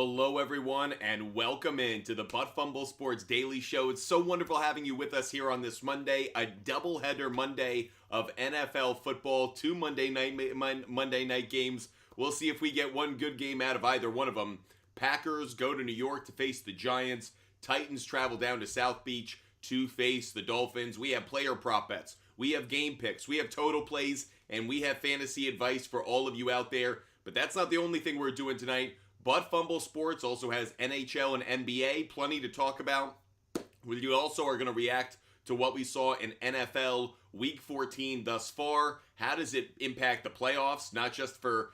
Hello, everyone, and welcome in to the Butt Fumble Sports Daily Show. It's so wonderful having you with us here on this Monday, a doubleheader Monday of NFL football, two Monday night games. We'll see if we get one good game out of either one of them. Packers go to New York to face the Giants. Titans travel down to South Beach to face the Dolphins. We have player prop bets. We have game picks. We have total plays, and we have fantasy advice for all of you out there. But that's not the only thing we're doing tonight. Butt Fumble Sports also has NHL and NBA, plenty to talk about. We also are going to react to what we saw in NFL Week 14 thus far. How does it impact the playoffs, not just for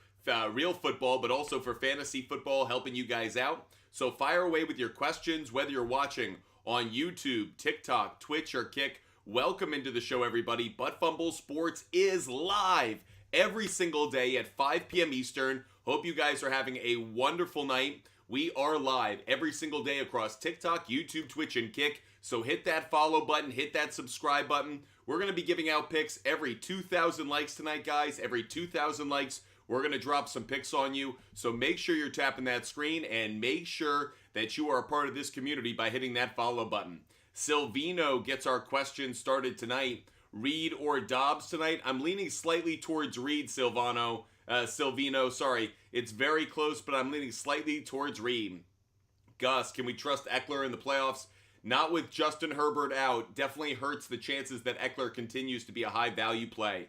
real football, but also for fantasy football, helping you guys out? So fire away with your questions, whether you're watching on YouTube, TikTok, Twitch, or Kick. Welcome into the show, everybody. Butt Fumble Sports is live every single day at 5 p.m. Eastern. Hope you guys are having a wonderful night. We are live every single day across TikTok, YouTube, Twitch, and Kick. So hit that follow button, hit that subscribe button. We're going to be giving out picks every 2,000 likes tonight, guys. Every 2,000 likes, we're going to drop some picks on you. So make sure you're tapping that screen and make sure that you are a part of this community by hitting that follow button. Silvino gets our question started tonight. Reed or Dobbs tonight? I'm leaning slightly towards Reed, Silvino, sorry. It's very close, but I'm leaning slightly towards Reed. Gus, can we trust Eckler in the playoffs? Not with Justin Herbert out. Definitely hurts the chances that Eckler continues to be a high-value play.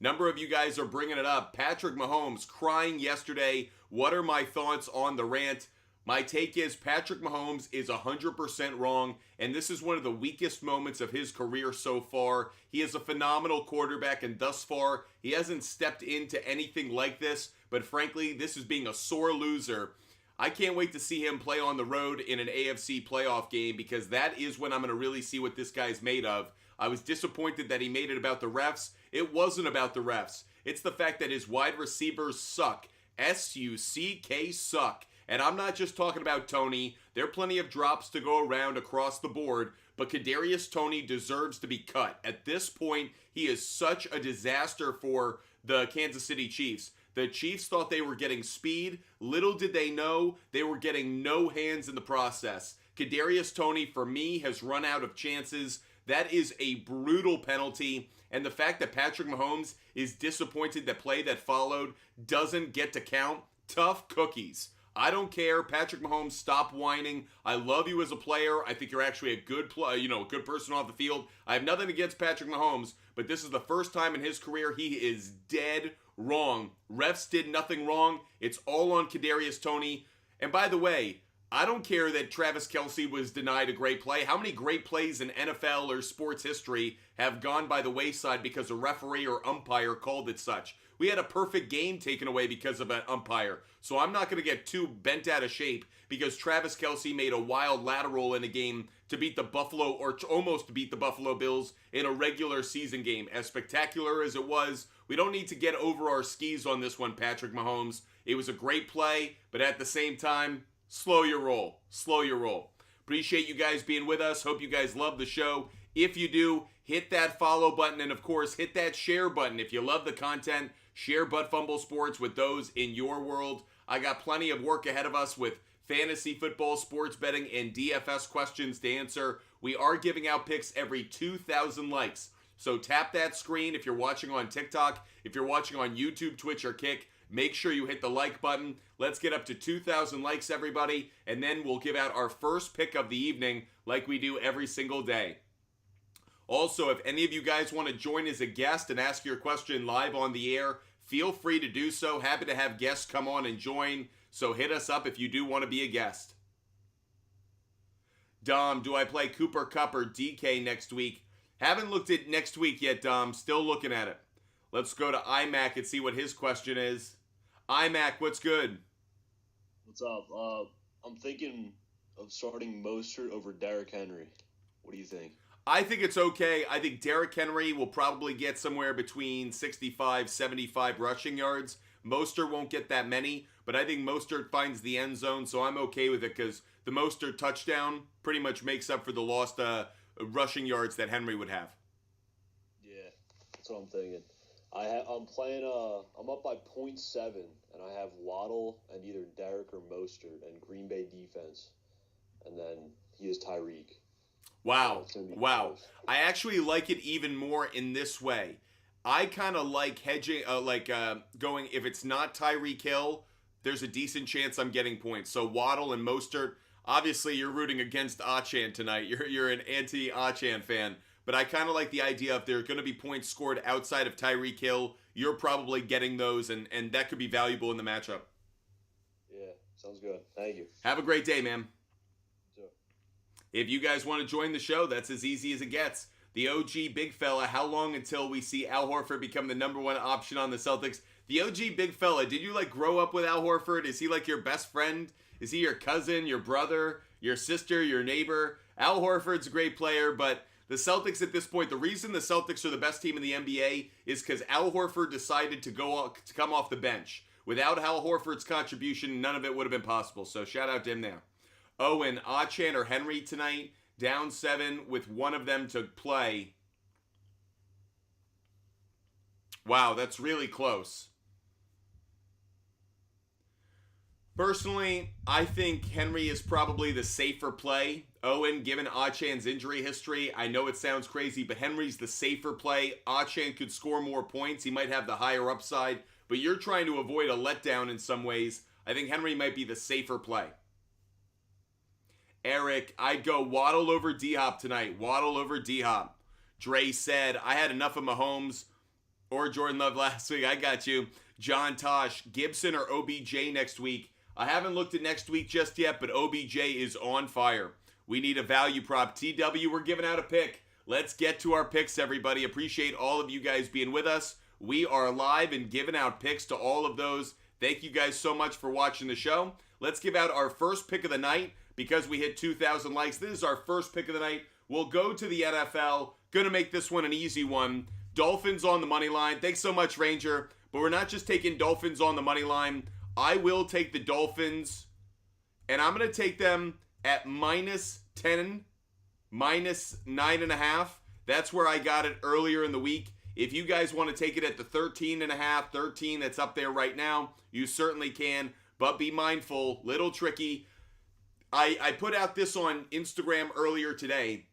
Number of you guys are bringing it up. Patrick Mahomes crying yesterday. What are my thoughts on the rant? My take is Patrick Mahomes is 100% wrong, and this is one of the weakest moments of his career so far. He is a phenomenal quarterback, and thus far, he hasn't stepped into anything like this, but frankly, this is being a sore loser. I can't wait to see him play on the road in an AFC playoff game, because that is when I'm going to really see what this guy's made of. I was disappointed that he made it about the refs. It wasn't about the refs. It's the fact that his wide receivers suck. S-U-C-K suck. And I'm not just talking about Tony. There are plenty of drops to go around across the board, but Kadarius Toney deserves to be cut. At this point, he is such a disaster for the Kansas City Chiefs. The Chiefs thought they were getting speed. Little did they know they were getting no hands in the process. Kadarius Toney, for me, has run out of chances. That is a brutal penalty. And the fact that Patrick Mahomes is disappointed that play that followed doesn't get to count, tough cookies. I don't care. Patrick Mahomes, stop whining. I love you as a player. I think you're actually a good good person off the field. I have nothing against Patrick Mahomes, but this is the first time in his career he is dead wrong. Refs did nothing wrong. It's all on Kadarius Toney. And by the way, I don't care that Travis Kelce was denied a great play. How many great plays in NFL or sports history have gone by the wayside because a referee or umpire called it such? We had a perfect game taken away because of an umpire. So I'm not going to get too bent out of shape because Travis Kelce made a wild lateral in a game to beat the Buffalo, or to almost beat the Buffalo Bills in a regular season game. As spectacular as it was, we don't need to get over our skis on this one, Patrick Mahomes. It was a great play, but at the same time, slow your roll. Slow your roll. Appreciate you guys being with us. Hope you guys love the show. If you do, hit that follow button and, of course, hit that share button. If you love the content, share Butt Fumble Sports with those in your world. I got plenty of work ahead of us with fantasy football, sports betting, and DFS questions to answer. We are giving out picks every 2,000 likes. So tap that screen if you're watching on TikTok. If you're watching on YouTube, Twitch, or Kick, make sure you hit the like button. Let's get up to 2,000 likes, everybody, and then we'll give out our first pick of the evening like we do every single day. Also, if any of you guys want to join as a guest and ask your question live on the air, feel free to do so. Happy to have guests come on and join, so hit us up if you do want to be a guest. Dom, do I play Cooper Kupp or DK next week? Haven't looked at next week yet, Dom. Still looking at it. Let's go to iMac and see what his question is. iMac, what's good? What's up? I'm thinking of starting Mostert over Derrick Henry. What do you think? I think it's okay. I think Derrick Henry will probably get somewhere between 65, 75 rushing yards. Mostert won't get that many, but I think Mostert finds the end zone, so I'm okay with it because the Mostert touchdown pretty much makes up for the lost rushing yards that Henry would have. Yeah, that's what I'm thinking. I'm playing. I'm up by .7, and I have Waddle and either Derek or Mostert and Green Bay defense, and then he is Tyreek. So Wow. it's gonna be Wow. close. I actually like it even more in this way. I kind of like hedging, going, if it's not Tyreek Hill, there's a decent chance I'm getting points. So Waddle and Mostert, obviously you're rooting against Achan tonight. You're an anti-Achan fan. But I kind of like the idea if there are going to be points scored outside of Tyreek Hill, you're probably getting those, and that could be valuable in the matchup. Yeah, sounds good. Thank you. Have a great day, man. So, If you guys want to join the show, that's as easy as it gets. The OG big fella, how long until we see Al Horford become the number one option on the Celtics? The OG big fella, did you grow up with Al Horford? Is he like your best friend? Is he your cousin, your brother, your sister, your neighbor? Al Horford's a great player, but the Celtics at this point, the reason the Celtics are the best team in the NBA is because Al Horford decided to come off the bench. Without Al Horford's contribution, none of it would have been possible. So shout out to him there. Owen, Achan, or Henry tonight, down 7 with one of them to play. Wow, that's really close. Personally, I think Henry is probably the safer play. Owen, given Achan's injury history, I know it sounds crazy, but Henry's the safer play. Achan could score more points. He might have the higher upside, but you're trying to avoid a letdown in some ways. I think Henry might be the safer play. Eric, I'd go Waddle over D-Hop tonight. Waddle over D-Hop. Dre said, I had enough of Mahomes or Jordan Love last week. I got you. John Tosh, Gibson or OBJ next week. I haven't looked at next week just yet, but OBJ is on fire. We need a value prop. TW, we're giving out a pick. Let's get to our picks, everybody. Appreciate all of you guys being with us. We are live and giving out picks to all of those. Thank you guys so much for watching the show. Let's give out our first pick of the night because we hit 2,000 likes. This is our first pick of the night. We'll go to the NFL. Gonna make this one an easy one. Dolphins on the money line. Thanks so much, Ranger. But we're not just taking Dolphins on the money line. I will take the Dolphins, and I'm going to take them at -10, -9.5. That's where I got it earlier in the week. If you guys want to take it at the 13.5, 13 that's up there right now, you certainly can. But be mindful, little tricky. I put out this on Instagram earlier today.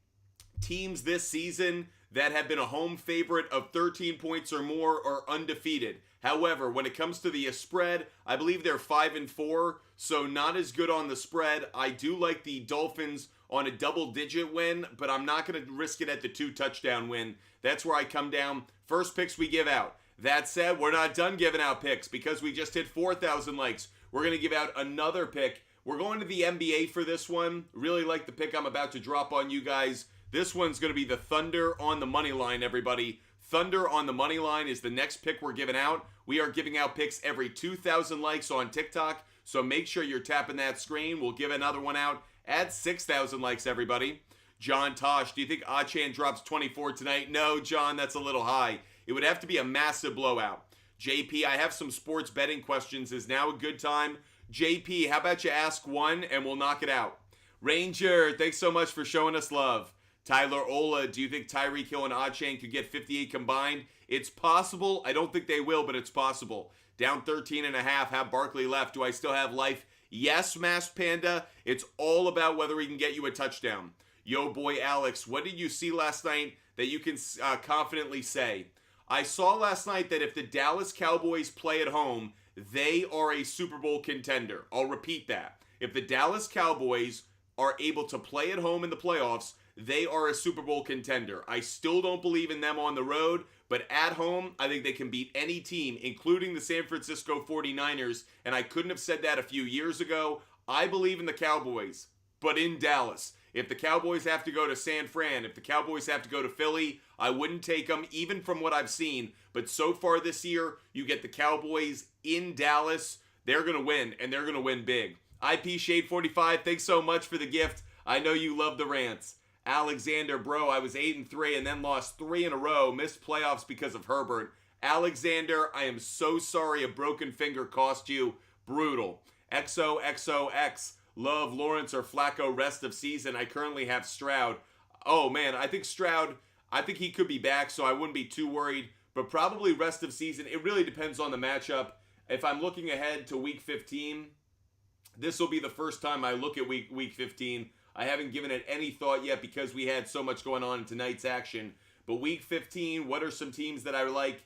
Teams this season that have been a home favorite of 13 points or more are undefeated. However, when it comes to the spread, I believe they're 5-4, so not as good on the spread. I do like the Dolphins on a double-digit win, but I'm not going to risk it at the 2-touchdown win. That's where I come down. First picks we give out. That said, we're not done giving out picks because we just hit 4,000 likes. We're going to give out another pick. We're going to the NBA for this one. Really like the pick I'm about to drop on you guys. This one's going to be the Thunder on the money line, everybody. Thunder on the money line is the next pick we're giving out. We are giving out picks every 2,000 likes on TikTok, so make sure you're tapping that screen. We'll give another one out at 6,000 likes, everybody. John Tosh, do you think Achan drops 24 tonight? No, John, that's a little high. It would have to be a massive blowout. JP, I have some sports betting questions. Is now a good time? JP, how about you ask one and we'll knock it out? Ranger, thanks so much for showing us love. Tyler Ola, do you think Tyreek Hill and Achan could get 58 combined? It's possible. I don't think they will, but it's possible. Down 13.5, have Barkley left. Do I still have life? Yes, Masked Panda. It's all about whether we can get you a touchdown. Yo, boy, Alex, what did you see last night that you can confidently say? I saw last night that if the Dallas Cowboys play at home, they are a Super Bowl contender. I'll repeat that. If the Dallas Cowboys are able to play at home in the playoffs, they are a Super Bowl contender. I still don't believe in them on the road, but at home, I think they can beat any team, including the San Francisco 49ers, and I couldn't have said that a few years ago. I believe in the Cowboys, but in Dallas. If the Cowboys have to go to San Fran, if the Cowboys have to go to Philly, I wouldn't take them, even from what I've seen. But so far this year, you get the Cowboys in Dallas. They're going to win, and they're going to win big. IP Shade 45, thanks so much for the gift. I know you love the rants. Alexander, bro, I was 8-3 and then lost 3 in a row. Missed playoffs because of Herbert. Alexander, I am so sorry a broken finger cost you. Brutal. XOXOX. Love Lawrence or Flacco rest of season. I currently have Stroud. Oh, man, I think he could be back, so I wouldn't be too worried. but probably rest of season. It really depends on the matchup. If I'm looking ahead to week 15, this will be the first time I look at week 15. I haven't given it any thought yet because we had so much going on in tonight's action. But week 15, what are some teams that I like?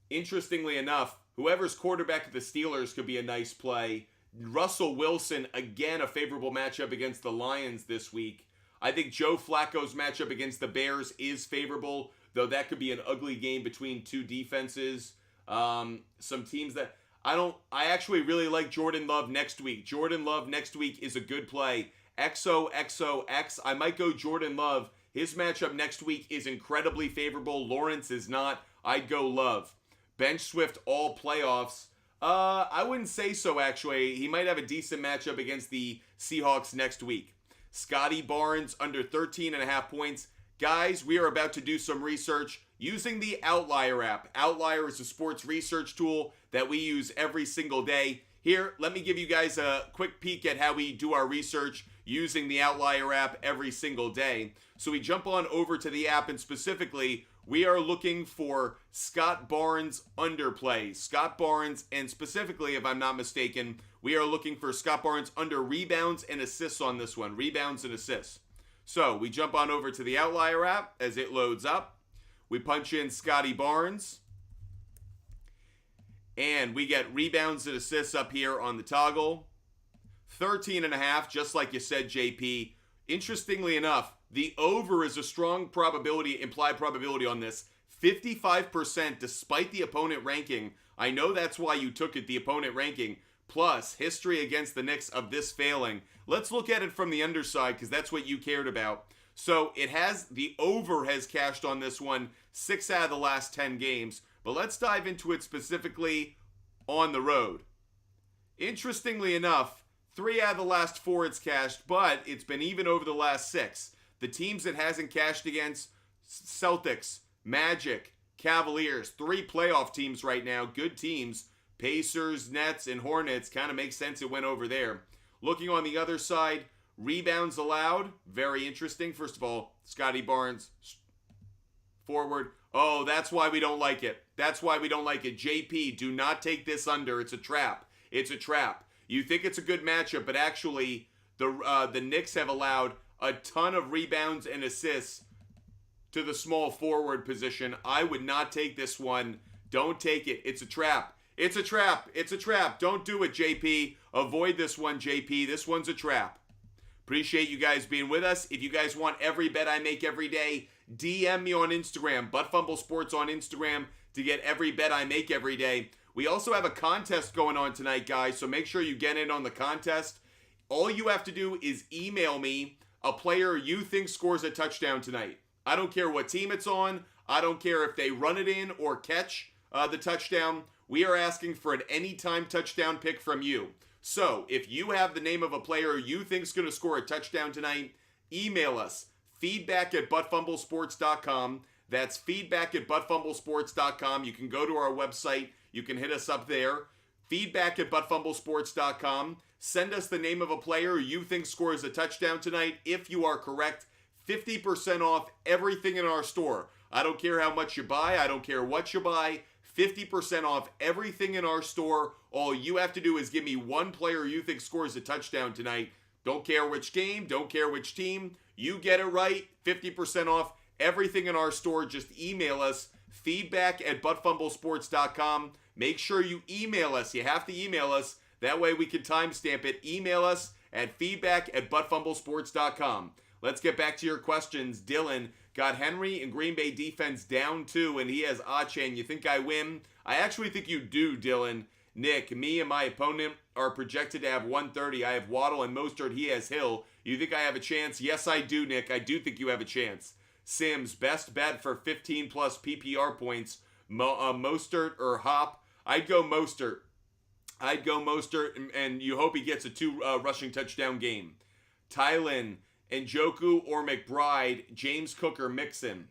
Interestingly enough, whoever's quarterback of the Steelers could be a nice play. Russell Wilson, again, a favorable matchup against the Lions this week. I think Joe Flacco's matchup against the Bears is favorable, though that could be an ugly game between two defenses. Some teams that I actually really like Jordan Love next week. Jordan Love next week is a good play. XOXOX. I might go Jordan Love. His matchup next week is incredibly favorable. Lawrence is not. I'd go Love. Bench Swift all playoffs. I wouldn't say so, actually. He might have a decent matchup against the Seahawks next week. Scotty Barnes under 13.5 points. Guys, we are about to do some research using the Outlier app. Outlier is a sports research tool that we use every single day. Here, let me give you guys a quick peek at how we do our research using the Outlier app every single day. So we jump on over to the app, and specifically, we are looking for Scott Barnes underplays. Scott Barnes, and specifically, if I'm not mistaken, we are looking for Scott Barnes under rebounds and assists on this one. Rebounds and assists. So we jump on over to the Outlier app as it loads up. We punch in Scotty Barnes. And we get rebounds and assists up here on the toggle. 13.5, just like you said, JP. Interestingly enough, the over is a strong probability, implied probability on this. 55% despite the opponent ranking. I know that's why you took it, the opponent ranking. Plus, history against the Knicks of this failing. Let's look at it from the underside because that's what you cared about. So the over has cashed on this one 6 out of the last 10 games. But let's dive into it specifically on the road. Interestingly enough, 3 out of the last 4 it's cashed, but it's been even over the last 6. The teams it hasn't cashed against, Celtics, Magic, Cavaliers, 3 playoff teams right now, good teams. Pacers, Nets, and Hornets, kind of makes sense it went over there. Looking on the other side, rebounds allowed, very interesting. First of all, Scotty Barnes, forward. Oh, that's why we don't like it. That's why we don't like it. JP, do not take this under. It's a trap. It's a trap. You think it's a good matchup, but actually, the Knicks have allowed a ton of rebounds and assists to the small forward position. I would not take this one. Don't take it. It's a trap. It's a trap. It's a trap. Don't do it, JP. Avoid this one, JP. This one's a trap. Appreciate you guys being with us. If you guys want every bet I make every day, DM me on Instagram, ButtFumble Sports on Instagram, to get every bet I make every day. We also have a contest going on tonight, guys, so make sure you get in on the contest. All you have to do is email me a player you think scores a touchdown tonight. I don't care what team it's on. I don't care if they run it in or catch the touchdown. We are asking for an anytime touchdown pick from you. So, if you have the name of a player you think is going to score a touchdown tonight, email us, feedback@buttfumblesports.com. That's feedback@buttfumblesports.com. You can go to our website. You can hit us up there. Feedback@buttfumblesports.com. Send us the name of a player you think scores a touchdown tonight. If you are correct, 50% off everything in our store. I don't care how much you buy. I don't care what you buy. 50% off everything in our store. All you have to do is give me one player you think scores a touchdown tonight. Don't care which game. Don't care which team. You get it right. 50% off everything in our store. Just email us. Feedback@buttfumblesports.com. Make sure you email us. You have to email us. That way we can timestamp it. Email us at feedback@buttfumblesports.com. Let's get back to your questions. Dylan got Henry and Green Bay defense down 2, and he has Achane. You think I win? I actually think you do, Dylan. Nick, me and my opponent are projected to have 130. I have Waddle and Mostert. He has Hill. You think I have a chance? Yes, I do, Nick. I do think you have a chance. Sims, best bet for 15-plus PPR points. Mostert or Hop? I'd go Mostert. And you hope he gets a 2 rushing touchdown game. Tylen, Njoku or McBride, James Cook or Mixon.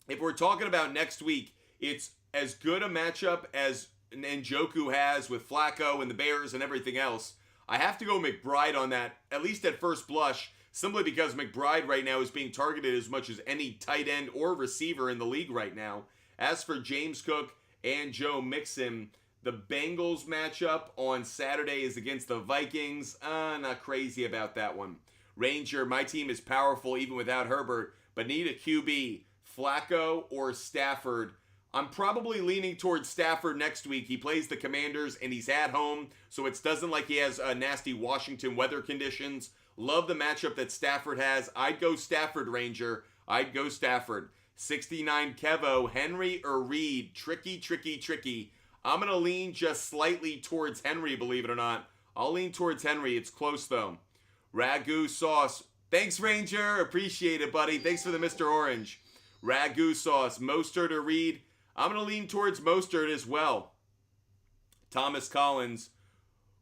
If we're talking about next week, it's as good a matchup as Njoku has with Flacco and the Bears and everything else. I have to go McBride on that, at least at first blush, simply because McBride right now is being targeted as much as any tight end or receiver in the league right now. As for James Cook and Joe Mixon, the Bengals matchup on Saturday is against the Vikings. Not crazy about that one. Ranger, my team is powerful even without Herbert, but need a QB, Flacco or Stafford. I'm probably leaning towards Stafford next week. He plays the Commanders and he's at home, so it doesn't like he has nasty Washington weather conditions. Love the matchup that Stafford has. I'd go Stafford, Ranger. I'd go Stafford. 69 Kevo, Henry or Reed? Tricky, tricky, tricky. I'm going to lean just slightly towards Henry, believe it or not. I'll lean towards Henry. It's close, though. Ragu sauce. Thanks, Ranger. Appreciate it, buddy. Thanks for the Mr. Orange. Ragu sauce. Mostert or Reed? I'm going to lean towards Mostert as well. Thomas Collins.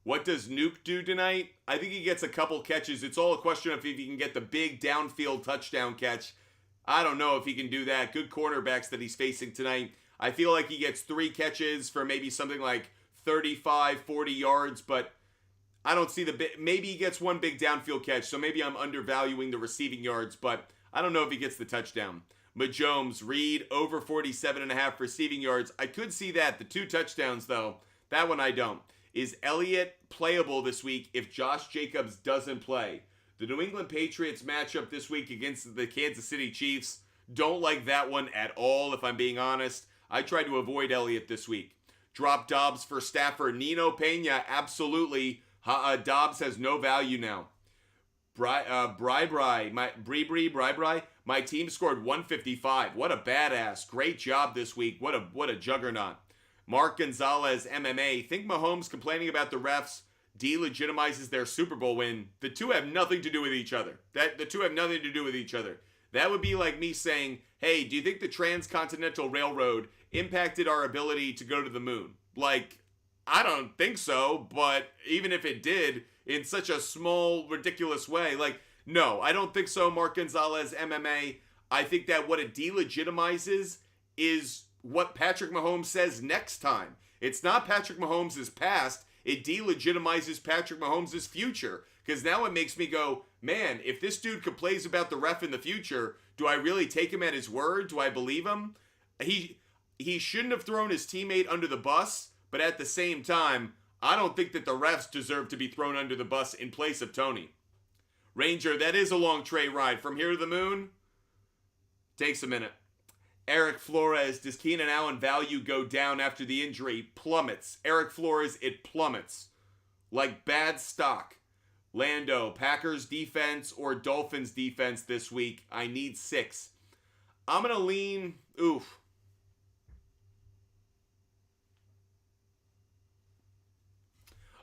What does Nuke do tonight? I think he gets a couple catches. It's all a question of if he can get the big downfield touchdown catch. I don't know if he can do that. Good cornerbacks that he's facing tonight. I feel like he gets 3 catches for maybe something like 35, 40 yards, but I don't see maybe he gets 1 big downfield catch, so maybe I'm undervaluing the receiving yards, but I don't know if he gets the touchdown. Mahomes, Reed, over 47.5 receiving yards. I could see that. The 2 touchdowns, though, that one I don't. Is Elliott playable this week if Josh Jacobs doesn't play? The New England Patriots matchup this week against the Kansas City Chiefs, don't like that one at all, if I'm being honest. I tried to avoid Elliott this week. Drop Dobbs for Stafford. Nino Pena, absolutely. Dobbs has no value now. Bri, my team scored 155. What a badass. Great job this week. What a juggernaut. Mark Gonzalez, MMA. Think Mahomes complaining about the refs delegitimizes their Super Bowl win. The two have nothing to do with each other. The two have nothing to do with each other. That would be like me saying, hey, do you think the Transcontinental Railroad impacted our ability to go to the moon? Like, I don't think so, but even if it did, in such a small, ridiculous way, like, no, I don't think so, Mark Gonzalez, MMA. I think that what it delegitimizes is what Patrick Mahomes says next time. It's not Patrick Mahomes' past. It delegitimizes Patrick Mahomes' future. Because now it makes me go, man, if this dude complains about the ref in the future, do I really take him at his word? Do I believe him? He shouldn't have thrown his teammate under the bus, but at the same time, I don't think that the refs deserve to be thrown under the bus in place of Tony. Ranger, that is a long tray ride. From here to the moon, takes a minute. Eric Flores, does Keenan Allen value go down after the injury? Plummets. Eric Flores, it plummets. Like bad stock. Lando, Packers defense or Dolphins defense this week? I need 6. I'm going to lean,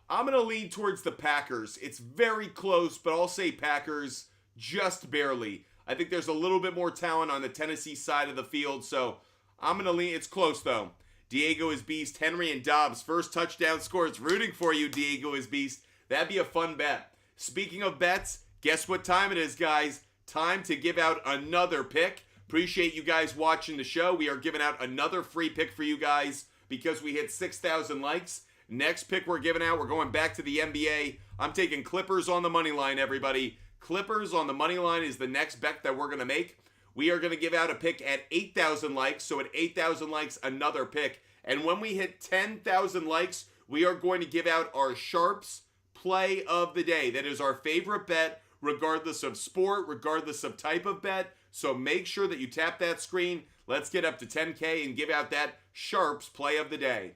I'm going to lean towards the Packers. It's very close, but I'll say Packers just barely. I think there's a little bit more talent on the Tennessee side of the field, so I'm going to lean. It's close, though. Diego is beast. Henry and Dobbs, first touchdown scores. Rooting for you, Diego is beast. That'd be a fun bet. Speaking of bets, guess what time it is, guys? Time to give out another pick. Appreciate you guys watching the show. We are giving out another free pick for you guys because we hit 6,000 likes. Next pick we're giving out, we're going back to the NBA. I'm taking Clippers on the money line, everybody. Clippers on the money line is the next bet that we're going to make. We are going to give out a pick at 8,000 likes. So at 8,000 likes, another pick. And when we hit 10,000 likes, we are going to give out our SHARPZ play of the day. That is our favorite bet, regardless of sport, regardless of type of bet. So make sure that you tap that screen. Let's get up to 10K and give out that SHARPZ play of the day.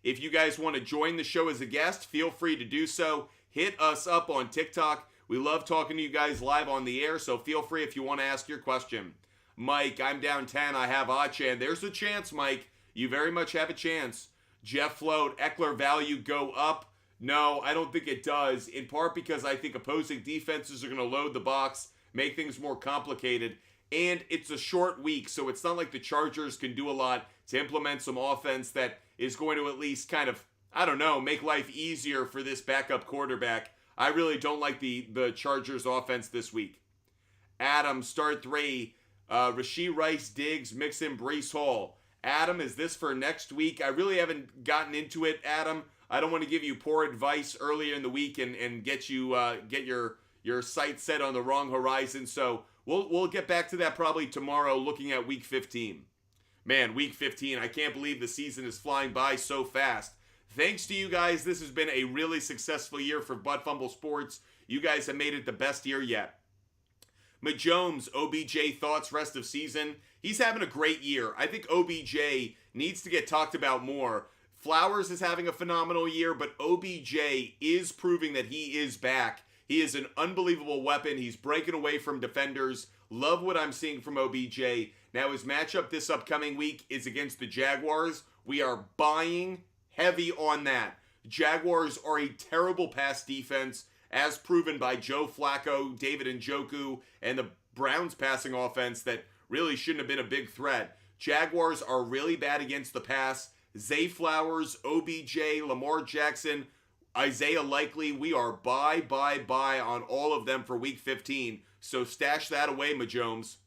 If you guys want to join the show as a guest, feel free to do so. Hit us up on TikTok. We love talking to you guys live on the air, so feel free if you want to ask your question. Mike, I'm down 10. I have Achan. There's a chance, Mike. You very much have a chance. Jeff Float, Eckler value go up? No, I don't think it does, in part because I think opposing defenses are going to load the box, make things more complicated, and it's a short week, so it's not like the Chargers can do a lot to implement some offense that is going to at least kind of, I don't know, make life easier for this backup quarterback. I really don't like the Chargers offense this week. Adam, start 3. Rashee Rice, Diggs, Mixon, Breece Hall. Adam, is this for next week? I really haven't gotten into it, Adam. I don't want to give you poor advice earlier in the week and get you get your sights set on the wrong horizon. So we'll get back to that probably tomorrow, looking at week 15. Man, week 15, I can't believe the season is flying by so fast. Thanks to you guys, this has been a really successful year for Butt Fumble Sports. You guys have made it the best year yet. Majomes, OBJ thoughts rest of season. He's having a great year. I think OBJ needs to get talked about more. Flowers is having a phenomenal year, but OBJ is proving that he is back. He is an unbelievable weapon. He's breaking away from defenders. Love what I'm seeing from OBJ. Now his matchup this upcoming week is against the Jaguars. We are buying heavy on that. Jaguars are a terrible pass defense, as proven by Joe Flacco, David Njoku, and the Browns passing offense that really shouldn't have been a big threat. Jaguars are really bad against the pass. Zay Flowers, OBJ, Lamar Jackson, Isaiah Likely, we are buy on all of them for week 15. So stash that away, Majomes.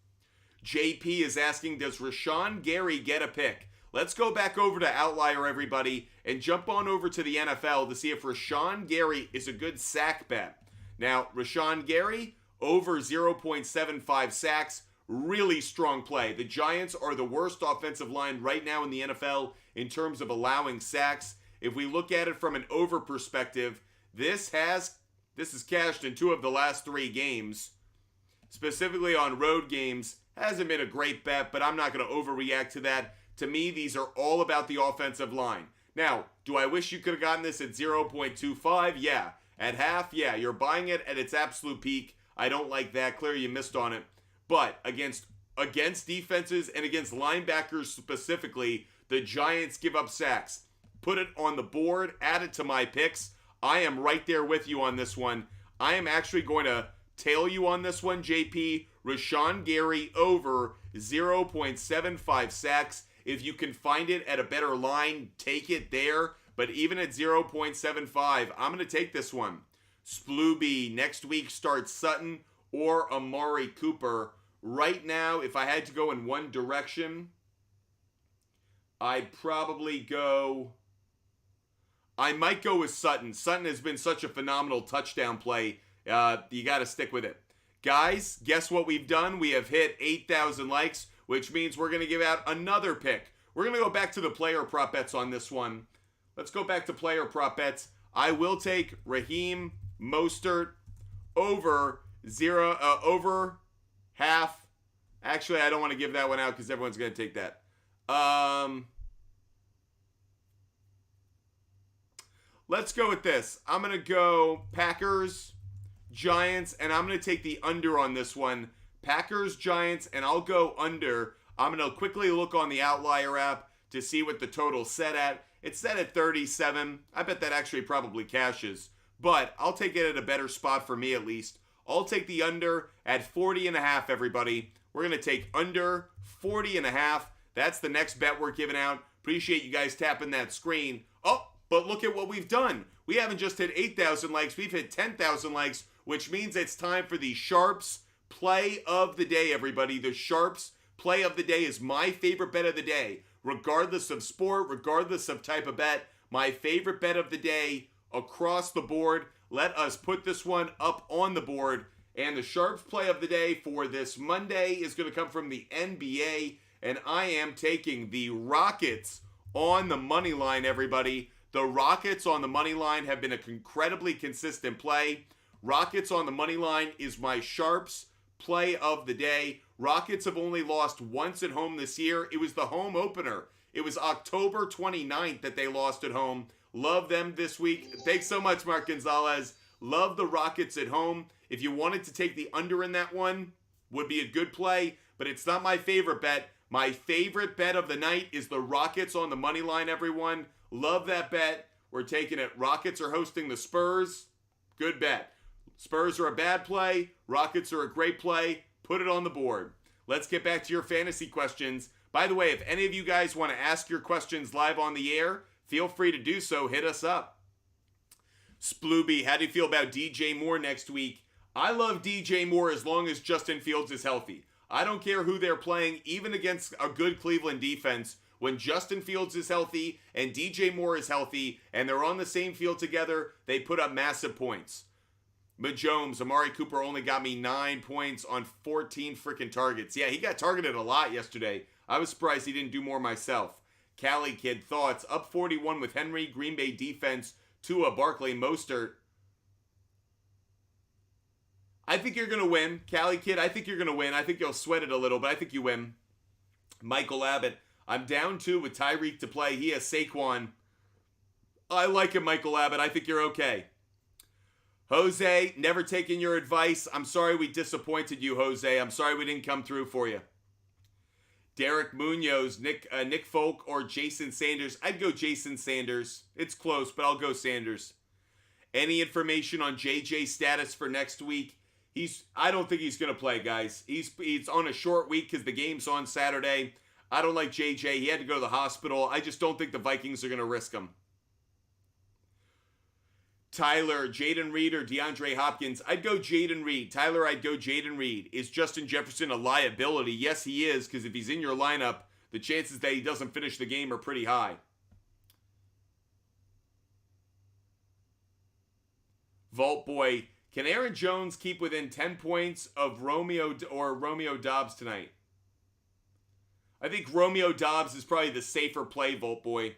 JP is asking, does Rashawn Gary get a pick? Let's go back over to Outlier, everybody, and jump on over to the NFL to see if Rashawn Gary is a good sack bet. Now, Rashawn Gary, over 0.75 sacks, really strong play. The Giants are the worst offensive line right now in the NFL in terms of allowing sacks. If we look at it from an over perspective, this is cashed in 2 of the last 3 games. Specifically on road games, hasn't been a great bet, but I'm not going to overreact to that. To me, these are all about the offensive line. Now, do I wish you could have gotten this at 0.25? Yeah. At half? Yeah. You're buying it at its absolute peak. I don't like that. Clearly, you missed on it. But against defenses and against linebackers specifically, the Giants give up sacks. Put it on the board. Add it to my picks. I am right there with you on this one. I am actually going to tail you on this one, JP. Rashawn Gary over 0.75 sacks. If you can find it at a better line, take it there. But even at 0.75, I'm going to take this one. Splooby, next week starts Sutton or Amari Cooper. Right now, if I had to go in one direction, I might go with Sutton. Sutton has been such a phenomenal touchdown play. You got to stick with it. Guys, guess what we've done? We have hit 8,000 likes, which means we're going to give out another pick. We're going to go back to the player prop bets on this one. Let's go back to player prop bets. I will take Raheem Mostert over half. Actually, I don't want to give that one out because everyone's going to take that. Let's go with this. I'm going to go Packers, Giants, and I'm going to take the under on this one. Packers, Giants, and I'll go under. I'm going to quickly look on the Outlier app to see what the total's set at. It's set at 37. I bet that actually probably cashes. But I'll take it at a better spot for me at least. I'll take the under at 40.5, everybody. We're going to take under 40.5. That's the next bet we're giving out. Appreciate you guys tapping that screen. Oh, but look at what we've done. We haven't just hit 8,000 likes. We've hit 10,000 likes, which means it's time for the SHARPZ play of the day, everybody. The SHARPZ play of the day is my favorite bet of the day. Regardless of sport, regardless of type of bet, my favorite bet of the day across the board. Let us put this one up on the board. And the SHARPZ play of the day for this Monday is going to come from the NBA. And I am taking the Rockets on the money line, everybody. The Rockets on the money line have been an incredibly consistent play. Rockets on the money line is my SHARPZ play of the day. Rockets have only lost once at home this year. It was the home opener. It was October 29th that they lost at home. Love them this week. Thanks so much, Mark Gonzalez. Love the Rockets at home. If you wanted to take the under in that one, would be a good play, but it's not my favorite bet. My favorite bet of the night is the Rockets on the money line, everyone. Love that bet. We're taking it. Rockets are hosting the Spurs. Good bet. Spurs are a bad play. Rockets are a great play. Put it on the board. Let's get back to your fantasy questions. By the way, if any of you guys want to ask your questions live on the air, feel free to do so. Hit us up. Splooby, how do you feel about DJ Moore next week? I love DJ Moore as long as Justin Fields is healthy. I don't care who they're playing, even against a good Cleveland defense. When Justin Fields is healthy and DJ Moore is healthy and they're on the same field together, they put up massive points. Majomes, Amari Cooper only got me 9 points on 14 freaking targets. Yeah, he got targeted a lot yesterday. I was surprised he didn't do more myself. Cali Kid, thoughts? Up 41 with Henry, Green Bay defense, Tua, Barkley, Mostert. I think you're going to win. Cali Kid, I think you're going to win. I think you'll sweat it a little, but I think you win. Michael Abbott, I'm down 2 with Tyreek to play. He has Saquon. I like him, Michael Abbott. I think you're okay. Jose, never taking your advice. I'm sorry we disappointed you, Jose. I'm sorry we didn't come through for you. Derek Munoz, Nick Folk, or Jason Sanders. I'd go Jason Sanders. It's close, but I'll go Sanders. Any information on JJ's status for next week? I don't think he's going to play, guys. He's on a short week because the game's on Saturday. I don't like JJ. He had to go to the hospital. I just don't think the Vikings are going to risk him. Tyler, Jaden Reed, or DeAndre Hopkins? I'd go Jaden Reed. Tyler, I'd go Jaden Reed. Is Justin Jefferson a liability? Yes, he is, because if he's in your lineup, the chances that he doesn't finish the game are pretty high. Vault Boy, can Aaron Jones keep within 10 points of Romeo Doubs tonight? I think Romeo Doubs is probably the safer play, Vault Boy.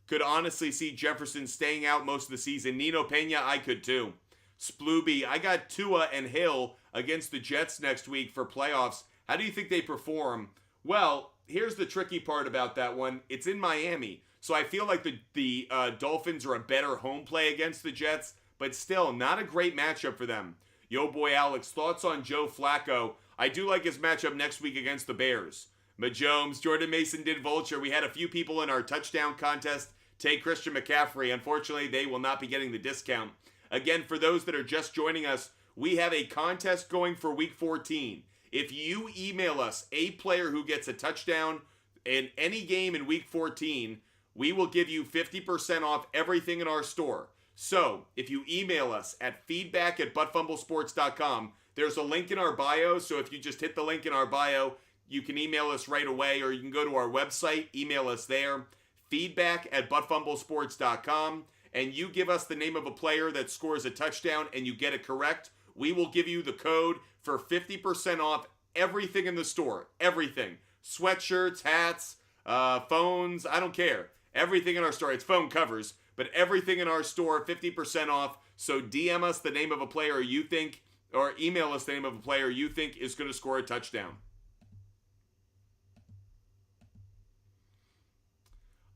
Could honestly see Jefferson staying out most of the season. Nino Pena, I could too. Splooby, I got Tua and Hill against the Jets next week for playoffs. How do you think they perform? Well, here's the tricky part about that one. It's in Miami. So I feel like the Dolphins are a better home play against the Jets, but still not a great matchup for them. Yo boy Alex, thoughts on Joe Flacco? I do like his matchup next week against the Bears. Majomes, Jordan Mason did Vulture. We had a few people in our touchdown contest take Christian McCaffrey. Unfortunately, they will not be getting the discount. Again, for those that are just joining us, we have a contest going for Week 14. If you email us a player who gets a touchdown in any game in Week 14, we will give you 50% off everything in our store. So, if you email us at feedback@buttfumblesports.com, there's a link in our bio, so if you just hit the link in our bio, you can email us right away, or you can go to our website, email us there, feedback@buttfumblesports.com, and you give us the name of a player that scores a touchdown and you get it correct, we will give you the code for 50% off everything in the store. Everything. Sweatshirts, hats, phones, I don't care. Everything in our store. It's phone covers, but everything in our store, 50% off. So DM us the name of a player you think, or email us the name of a player you think is going to score a touchdown.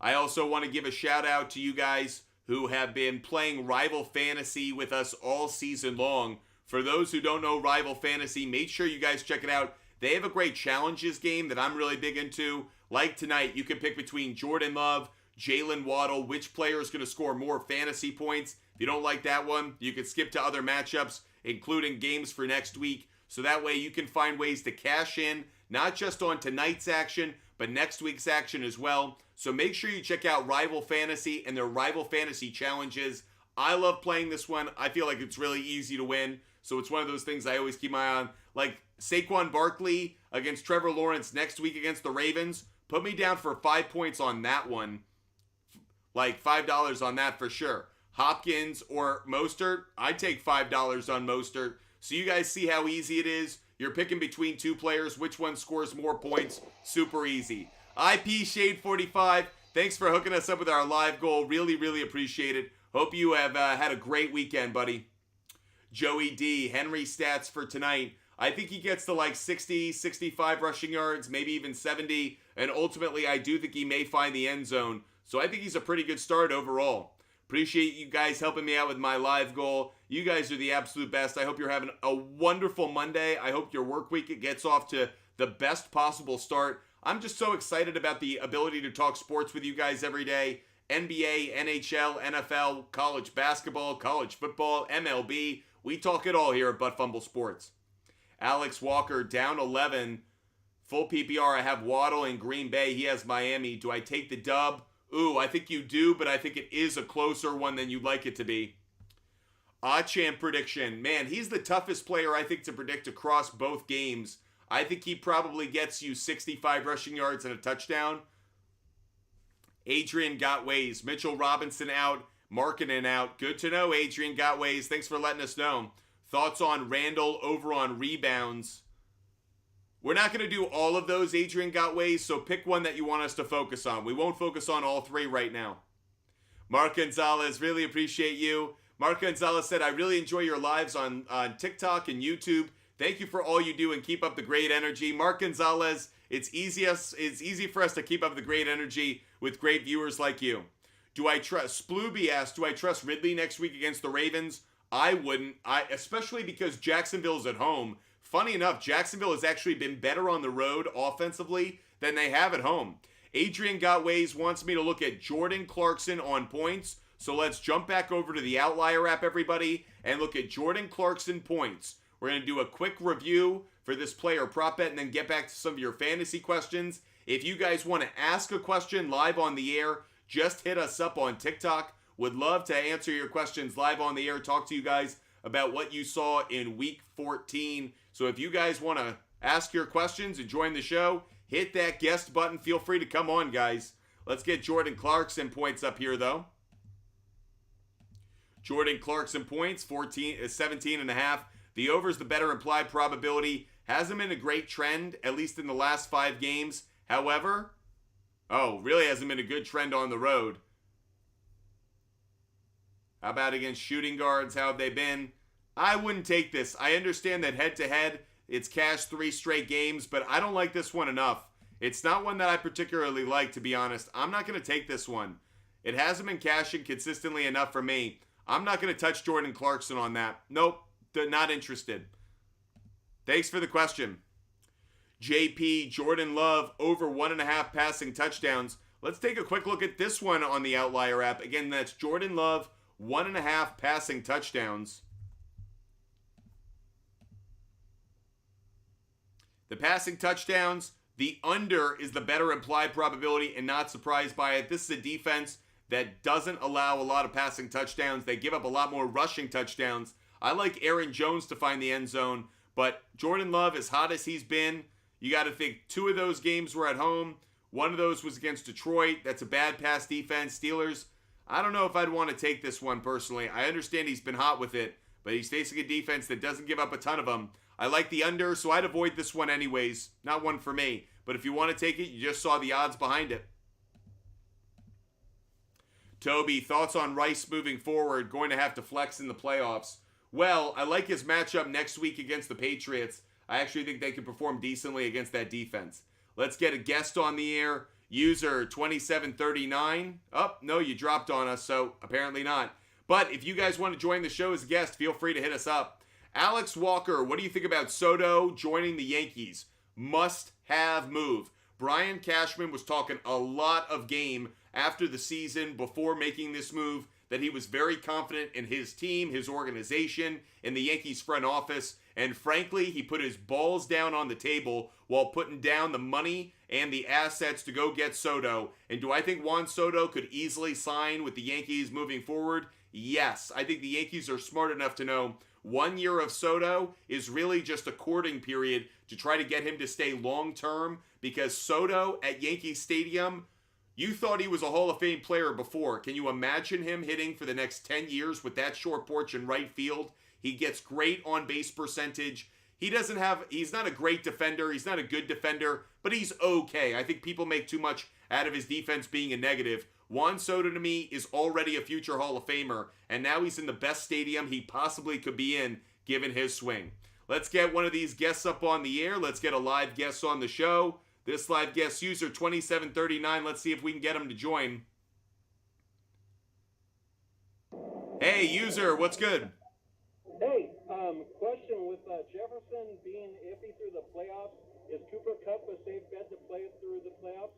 I also want to give a shout out to you guys who have been playing Rival Fantasy with us all season long. For those who don't know Rival Fantasy, make sure you guys check it out. They have a great challenges game that I'm really big into. Like tonight, you can pick between Jordan Love, Jalen Waddle, which player is going to score more fantasy points. If you don't like that one, you can skip to other matchups, including games for next week. So that way you can find ways to cash in, not just on tonight's action, but next week's action as well. So make sure you check out Rival Fantasy and their Rival Fantasy challenges. I love playing this one. I feel like it's really easy to win. So it's one of those things I always keep my eye on. Like Saquon Barkley against Trevor Lawrence next week against the Ravens. Put me down for 5 points on that one. Like $5 on that for sure. Hopkins or Mostert, I'd take $5 on Mostert. So you guys see how easy it is. You're picking between two players. Which one scores more points? Super easy. IP Shade 45, thanks for hooking us up with our live goal. Really, really appreciate it. Hope you have had a great weekend, buddy. Joey D, Henry stats for tonight. I think he gets to like 60, 65 rushing yards, maybe even 70. And ultimately, I do think he may find the end zone. So I think he's a pretty good start overall. Appreciate you guys helping me out with my live goal. You guys are the absolute best. I hope you're having a wonderful Monday. I hope your work week gets off to the best possible start. I'm just so excited about the ability to talk sports with you guys every day. NBA, NHL, NFL, college basketball, college football, MLB. We talk it all here at Butt Fumble Sports. Alex Walker, down 11. Full PPR, I have Waddle in Green Bay. He has Miami. Do I take the dub? Ooh, I think you do, but I think it is a closer one than you'd like it to be. Champ prediction. Man, he's the toughest player, I think, to predict across both games. I think he probably gets you 65 rushing yards and a touchdown. Adrian Gotways. Mitchell Robinson out. Markkinen out. Good to know, Adrian Gotways. Thanks for letting us know. Thoughts on Randall over on rebounds. We're not going to do all of those Adrian got ways, so pick one that you want us to focus on. We won't focus on all three right now. Mark Gonzalez, really appreciate you. Mark Gonzalez said, I really enjoy your lives on TikTok and YouTube. Thank you for all you do and keep up the great energy. Mark Gonzalez, it's easy for us to keep up the great energy with great viewers like you. Do I trust, Splooby asked, do I trust Ridley next week against the Ravens? I wouldn't, especially because Jacksonville's at home. Funny enough, Jacksonville has actually been better on the road offensively than they have at home. Adrian Gotways wants me to look at Jordan Clarkson on points. So let's jump back over to the Outlier app, everybody, and look at Jordan Clarkson points. We're going to do a quick review for this player prop bet and then get back to some of your fantasy questions. If you guys want to ask a question live on the air, just hit us up on TikTok. Would love to answer your questions live on the air, talk to you guys about what you saw in week 14. So if you guys want to ask your questions and join the show, hit that guest button. Feel free to come on, guys. Let's get Jordan Clarkson points up here, though. Jordan Clarkson points, 17.5. The over is the better implied probability. Hasn't been a great trend, at least in the last 5 games. However, really hasn't been a good trend on the road. How about against shooting guards? How have they been? I wouldn't take this. I understand that head-to-head, it's cashed 3 straight games, but I don't like this one enough. It's not one that I particularly like, to be honest. I'm not going to take this one. It hasn't been cashing consistently enough for me. I'm not going to touch Jordan Clarkson on that. Nope, not interested. Thanks for the question. JP, Jordan Love, over 1.5 passing touchdowns. Let's take a quick look at this one on the Outlier app. Again, that's Jordan Love, 1.5 passing touchdowns. The passing touchdowns, the under is the better implied probability, and not surprised by it. This is a defense that doesn't allow a lot of passing touchdowns. They give up a lot more rushing touchdowns. I like Aaron Jones to find the end zone, but Jordan Love, as hot as he's been, you got to think 2 of those games were at home. 1 of those was against Detroit. That's a bad pass defense. Steelers, I don't know if I'd want to take this one personally. I understand he's been hot with it, but he's facing a defense that doesn't give up a ton of them. I like the under, so I'd avoid this one anyways. Not one for me. But if you want to take it, you just saw the odds behind it. Toby, thoughts on Rice moving forward? Going to have to flex in the playoffs. Well, I like his matchup next week against the Patriots. I actually think they can perform decently against that defense. Let's get a guest on the air. User 2739. Oh, no, you dropped on us, so apparently not. But if you guys want to join the show as a guest, feel free to hit us up. Alex Walker, what do you think about Soto joining the Yankees? Must-have move. Brian Cashman was talking a lot of game after the season before making this move, that he was very confident in his team, his organization, in the Yankees front office, and frankly, he put his balls down on the table while putting down the money and the assets to go get Soto. And do I think Juan Soto could easily sign with the Yankees moving forward? Yes. I think the Yankees are smart enough to know 1 year of Soto is really just a courting period to try to get him to stay long-term, because Soto at Yankee Stadium, you thought he was a Hall of Fame player before. Can you imagine him hitting for the next 10 years with that short porch in right field? He gets great on-base percentage. He's not a great defender. He's not a good defender, but he's okay. I think people make too much out of his defense being a negative. Juan Soto, to me, is already a future Hall of Famer, and now he's in the best stadium he possibly could be in, given his swing. Let's get one of these guests up on the air. Let's get a live guest on the show. This live guest, user 2739. Let's see if we can get him to join. Hey, user, what's good? Hey, question with Jefferson being iffy through the playoffs, is Cooper Kupp a safe bet to play through the playoffs?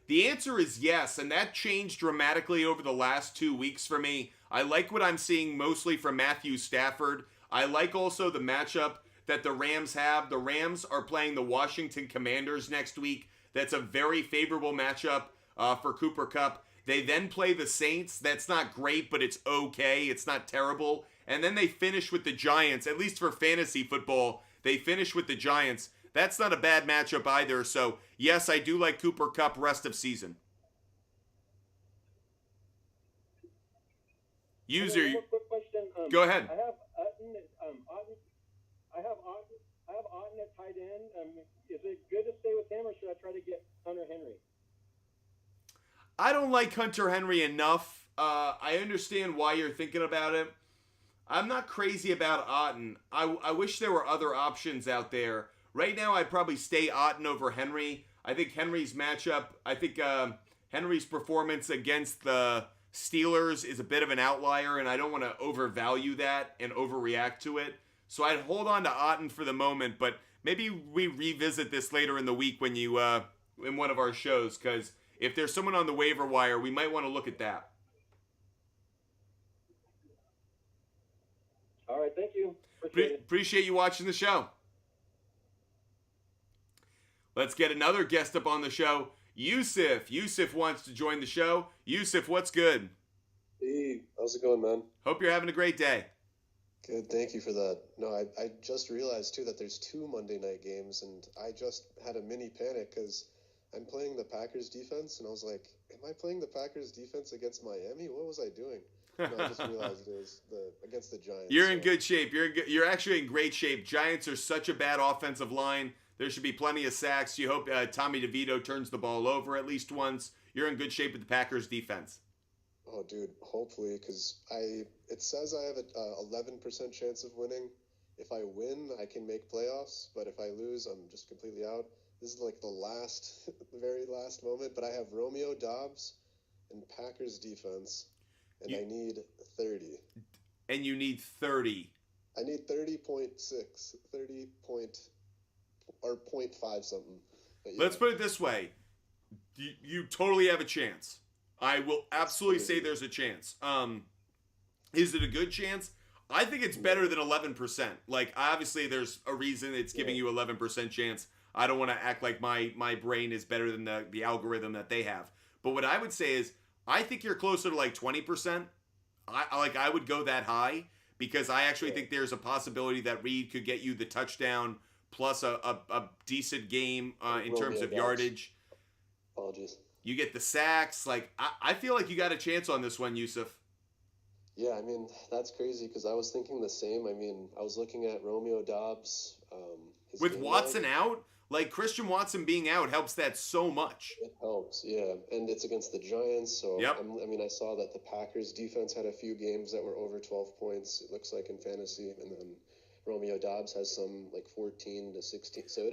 The answer is yes, and that changed dramatically over the last 2 weeks for me. I like what I'm seeing mostly from Matthew Stafford. I like also the matchup that the Rams have. The Rams are playing the Washington Commanders next week. That's a very favorable matchup for Cooper Kupp. They then play the Saints. That's not great, but it's okay. It's not terrible. And then they finish with the Giants. At least for fantasy football, they finish with the Giants. That's not a bad matchup either. So, yes, I do like Cooper Kupp rest of season. User, one question. go ahead. I have Otten at tight tight end. Is it good to stay with him, or should I try to get Hunter Henry? I don't like Hunter Henry enough. I understand why you're thinking about it. I'm not crazy about Otten. I wish there were other options out there. Right now, I'd probably stay Otten over Henry. I think Henry's Henry's performance against the Steelers is a bit of an outlier, and I don't want to overvalue that and overreact to it. So I'd hold on to Otten for the moment, but maybe we revisit this later in the week when you in one of our shows, because if there's someone on the waiver wire, we might want to look at that. All right, thank you. Appreciate you watching the show. Let's get another guest up on the show. Yusuf. Yusuf wants to join the show. Yusuf, what's good? Hey, how's it going, man? Hope you're having a great day. Good, thank you for that. No, I just realized, too, that there's 2 Monday night games, and I just had a mini panic because I'm playing the Packers defense, and I was like, am I playing the Packers defense against Miami? What was I doing? No, I just realized it was against the Giants. You're in good shape. You're actually in great shape. Giants are such a bad offensive line. There should be plenty of sacks. You hope Tommy DeVito turns the ball over at least once. You're in good shape with the Packers defense. Oh, dude, hopefully, because it says I have an 11% chance of winning. If I win, I can make playoffs, but if I lose, I'm just completely out. This is like the very last moment, but I have Romeo Doubs and Packers defense, and I need 30. And you need 30. I need 30.6, 0.5 something. Yeah. Let's put it this way. You totally have a chance. I will absolutely say there's a chance. Is it a good chance? I think it's better than 11%. Like, obviously, there's a reason it's giving you 11% chance. I don't want to act like my brain is better than the algorithm that they have. But what I would say is, I think you're closer to like 20%. I would go that high because I actually think there's a possibility that Reed could get you the touchdown plus a decent game in terms of yardage. Apologies. You get the sacks. Like, I feel like you got a chance on this one, Yusuf. Yeah, I mean, that's crazy because I was thinking the same. I mean, I was looking at Romeo Doubs. With Watson out? Like, Christian Watson being out helps that so much. It helps, yeah. And it's against the Giants, so I saw that the Packers defense had a few games that were over 12 points, it looks like in fantasy, and then Romeo Doubs has some like 14 to 16. So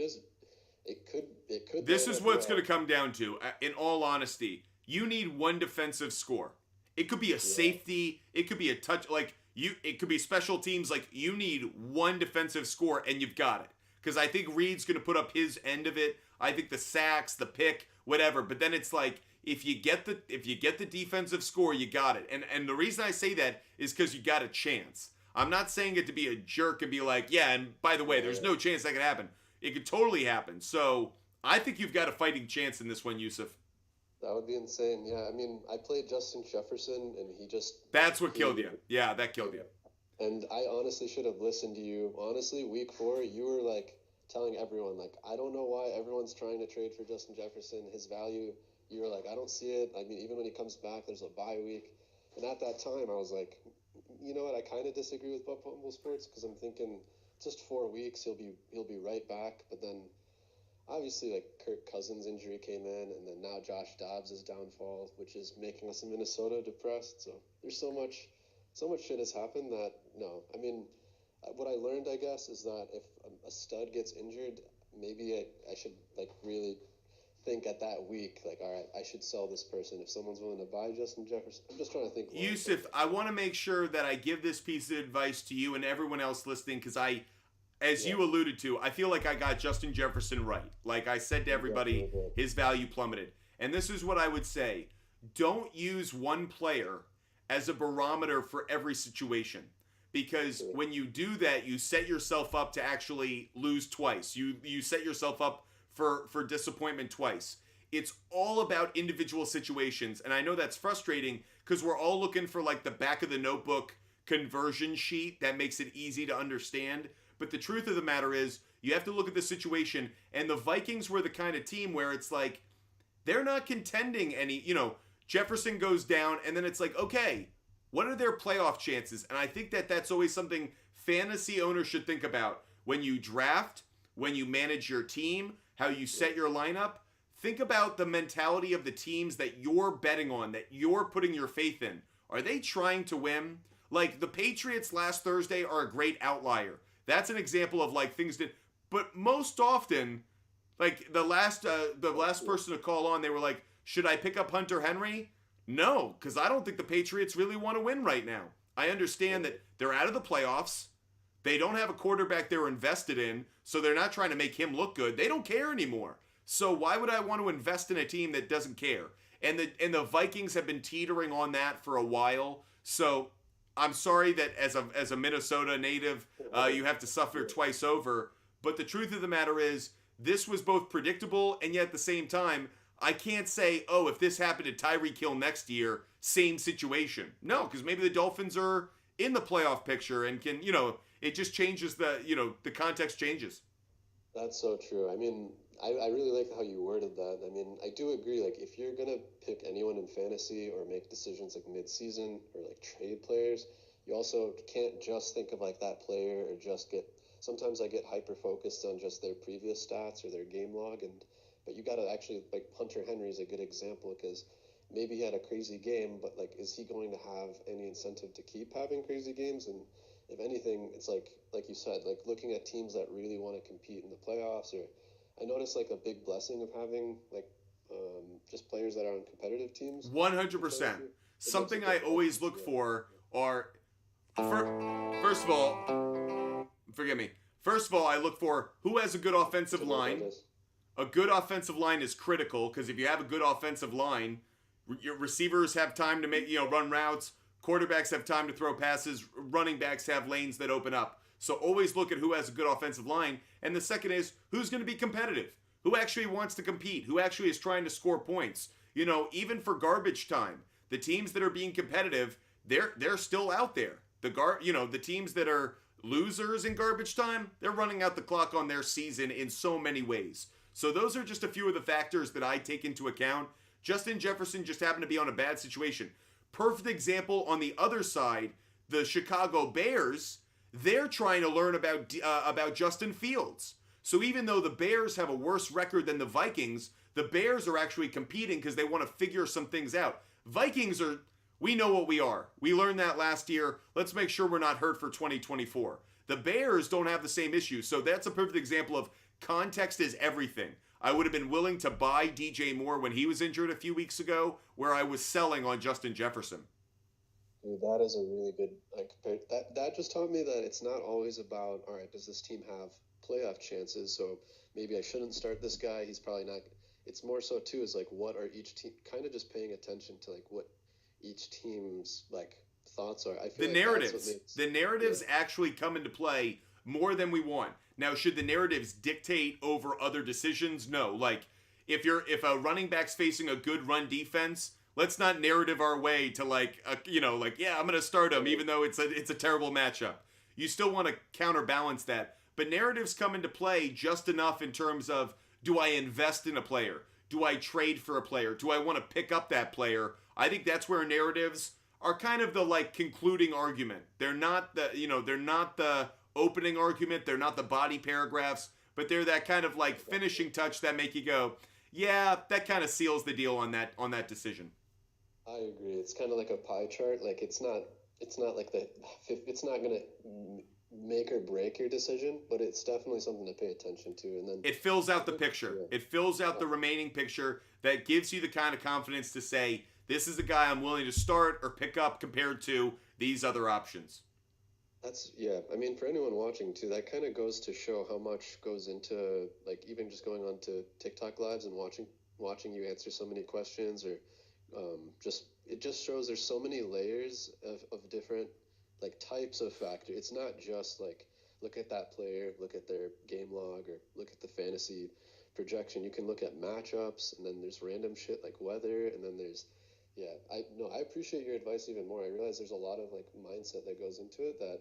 it could This is what it's going to come down to. In all honesty, you need one defensive score. It could be a safety, it could be a touch, it could be special teams. Like, you need one defensive score and you've got it. Because I think Reed's going to put up his end of it. I think the sacks, the pick, whatever. But then it's like, if you get the defensive score, you got it. And the reason I say that is because you got a chance. I'm not saying it to be a jerk and be like, yeah, and by the way, there's no chance that could happen. It could totally happen. So I think you've got a fighting chance in this one, Yusuf. That would be insane. Yeah, I mean, I played Justin Jefferson, and he just... That's what killed you. Yeah, that killed you. And I honestly should have listened to you. Honestly, week 4, you were like telling everyone, like, I don't know why everyone's trying to trade for Justin Jefferson. His value, you were like, I don't see it. I mean, even when he comes back, there's a bye week. And at that time, I was like, you know what? I kind of disagree with Butt Fumble Sports because I'm thinking just 4 weeks, he'll be right back. But then obviously, like, Kirk Cousins' injury came in, and then now Josh Dobbs' downfall, which is making us in Minnesota depressed. So there's so much shit has happened that, no. I mean, what I learned, I guess, is that if a stud gets injured, maybe I should, like, really think at that week, like, all right, I should sell this person if someone's willing to buy Justin Jefferson. I'm just trying to think. Yusuf, I want to make sure that I give this piece of advice to you and everyone else listening because as you alluded to, I feel like I got Justin Jefferson right. Like I said to everybody, his value plummeted. And this is what I would say. Don't use one player as a barometer for every situation. Because when you do that, you set yourself up to actually lose twice. You set yourself up for disappointment twice. It's all about individual situations. And I know that's frustrating because we're all looking for like the back of the notebook conversion sheet that makes it easy to understand. But the truth of the matter is, you have to look at the situation. And the Vikings were the kind of team where it's like, they're not contending any, Jefferson goes down and then it's like, okay, what are their playoff chances? And I think that that's always something fantasy owners should think about. When you draft, when you manage your team, how you set your lineup. Think about the mentality of the teams that you're betting on, that you're putting your faith in. Are they trying to win? Like the Patriots last Thursday are a great outlier. That's an example of like things that, but most often, like the last person to call on, they were like, should I pick up Hunter Henry? No, because I don't think the Patriots really want to win right now. I understand that they're out of the playoffs. They don't have a quarterback they're invested in, so they're not trying to make him look good. They don't care anymore. So why would I want to invest in a team that doesn't care? And the Vikings have been teetering on that for a while. So I'm sorry that as a Minnesota native, you have to suffer twice over. But the truth of the matter is, this was both predictable, and yet at the same time, I can't say, oh, if this happened to Tyreek Hill next year, same situation. No, because maybe the Dolphins are in the playoff picture and can, it just changes the context changes. That's so true. I mean, I really like how you worded that. I mean, I do agree. Like, if you're going to pick anyone in fantasy or make decisions like mid-season or like trade players, you also can't just think of like that player or just sometimes I get hyper-focused on just their previous stats or their game log. But you got to actually, like Hunter Henry is a good example because maybe he had a crazy game, but like, is he going to have any incentive to keep having crazy games? And if anything, it's like you said, like looking at teams that really want to compete in the playoffs. Or I noticed like a big blessing of having like just players that are on competitive teams. 100%. Something I always look for are, first of all, forgive me. First of all, I look for who has a good offensive line. A good offensive line is critical because if you have a good offensive line, your receivers have time to make, run routes. Quarterbacks have time to throw passes. Running backs have lanes that open up. So always look at who has a good offensive line. And the second is who's going to be competitive. Who actually wants to compete? Who actually is trying to score points? Even for garbage time, the teams that are being competitive, they're still out there. The teams that are losers in garbage time, they're running out the clock on their season in so many ways. So those are just a few of the factors that I take into account. Justin Jefferson just happened to be on a bad situation. Perfect example on the other side, the Chicago Bears, they're trying to learn about Justin Fields. So even though the Bears have a worse record than the Vikings, the Bears are actually competing because they want to figure some things out. Vikings we know what we are. We learned that last year. Let's make sure we're not hurt for 2024. The Bears don't have the same issues. So that's a perfect example of context is everything. I would have been willing to buy DJ Moore when he was injured a few weeks ago, where I was selling on Justin Jefferson. Dude, that is a really good that just taught me that it's not always about, all right, does this team have playoff chances? So maybe I shouldn't start this guy. He's probably not. It's more so too is like what are each team kind of just paying attention to like what each team's like thoughts are. I feel the narratives actually come into play more than we want. Now, should the narratives dictate over other decisions? No. Like, if a running back's facing a good run defense, let's not narrative our way to I'm going to start him even though it's a terrible matchup. You still want to counterbalance that. But narratives come into play just enough in terms of, do I invest in a player? Do I trade for a player? Do I want to pick up that player? I think that's where narratives are kind of the concluding argument. They're not the opening argument, they're not the body paragraphs, but they're that kind of finishing touch that make you go, yeah, that kind of seals the deal on that decision. I agree. It's kind of like a pie chart. Like it's not going to make or break your decision, but it's definitely something to pay attention to. And then it fills out the picture. Yeah. It fills out the remaining picture that gives you the kind of confidence to say, this is a guy I'm willing to start or pick up compared to these other options. I mean, for anyone watching too, that kind of goes to show how much goes into even just going on to TikTok lives and watching you answer so many questions, or it just shows there's so many layers of different types of factors. It's not just look at that player, look at their game log, or look at the fantasy projection. You can look at matchups, and then there's random shit like weather, and then there's I appreciate your advice even more. I realize there's a lot of mindset that goes into it that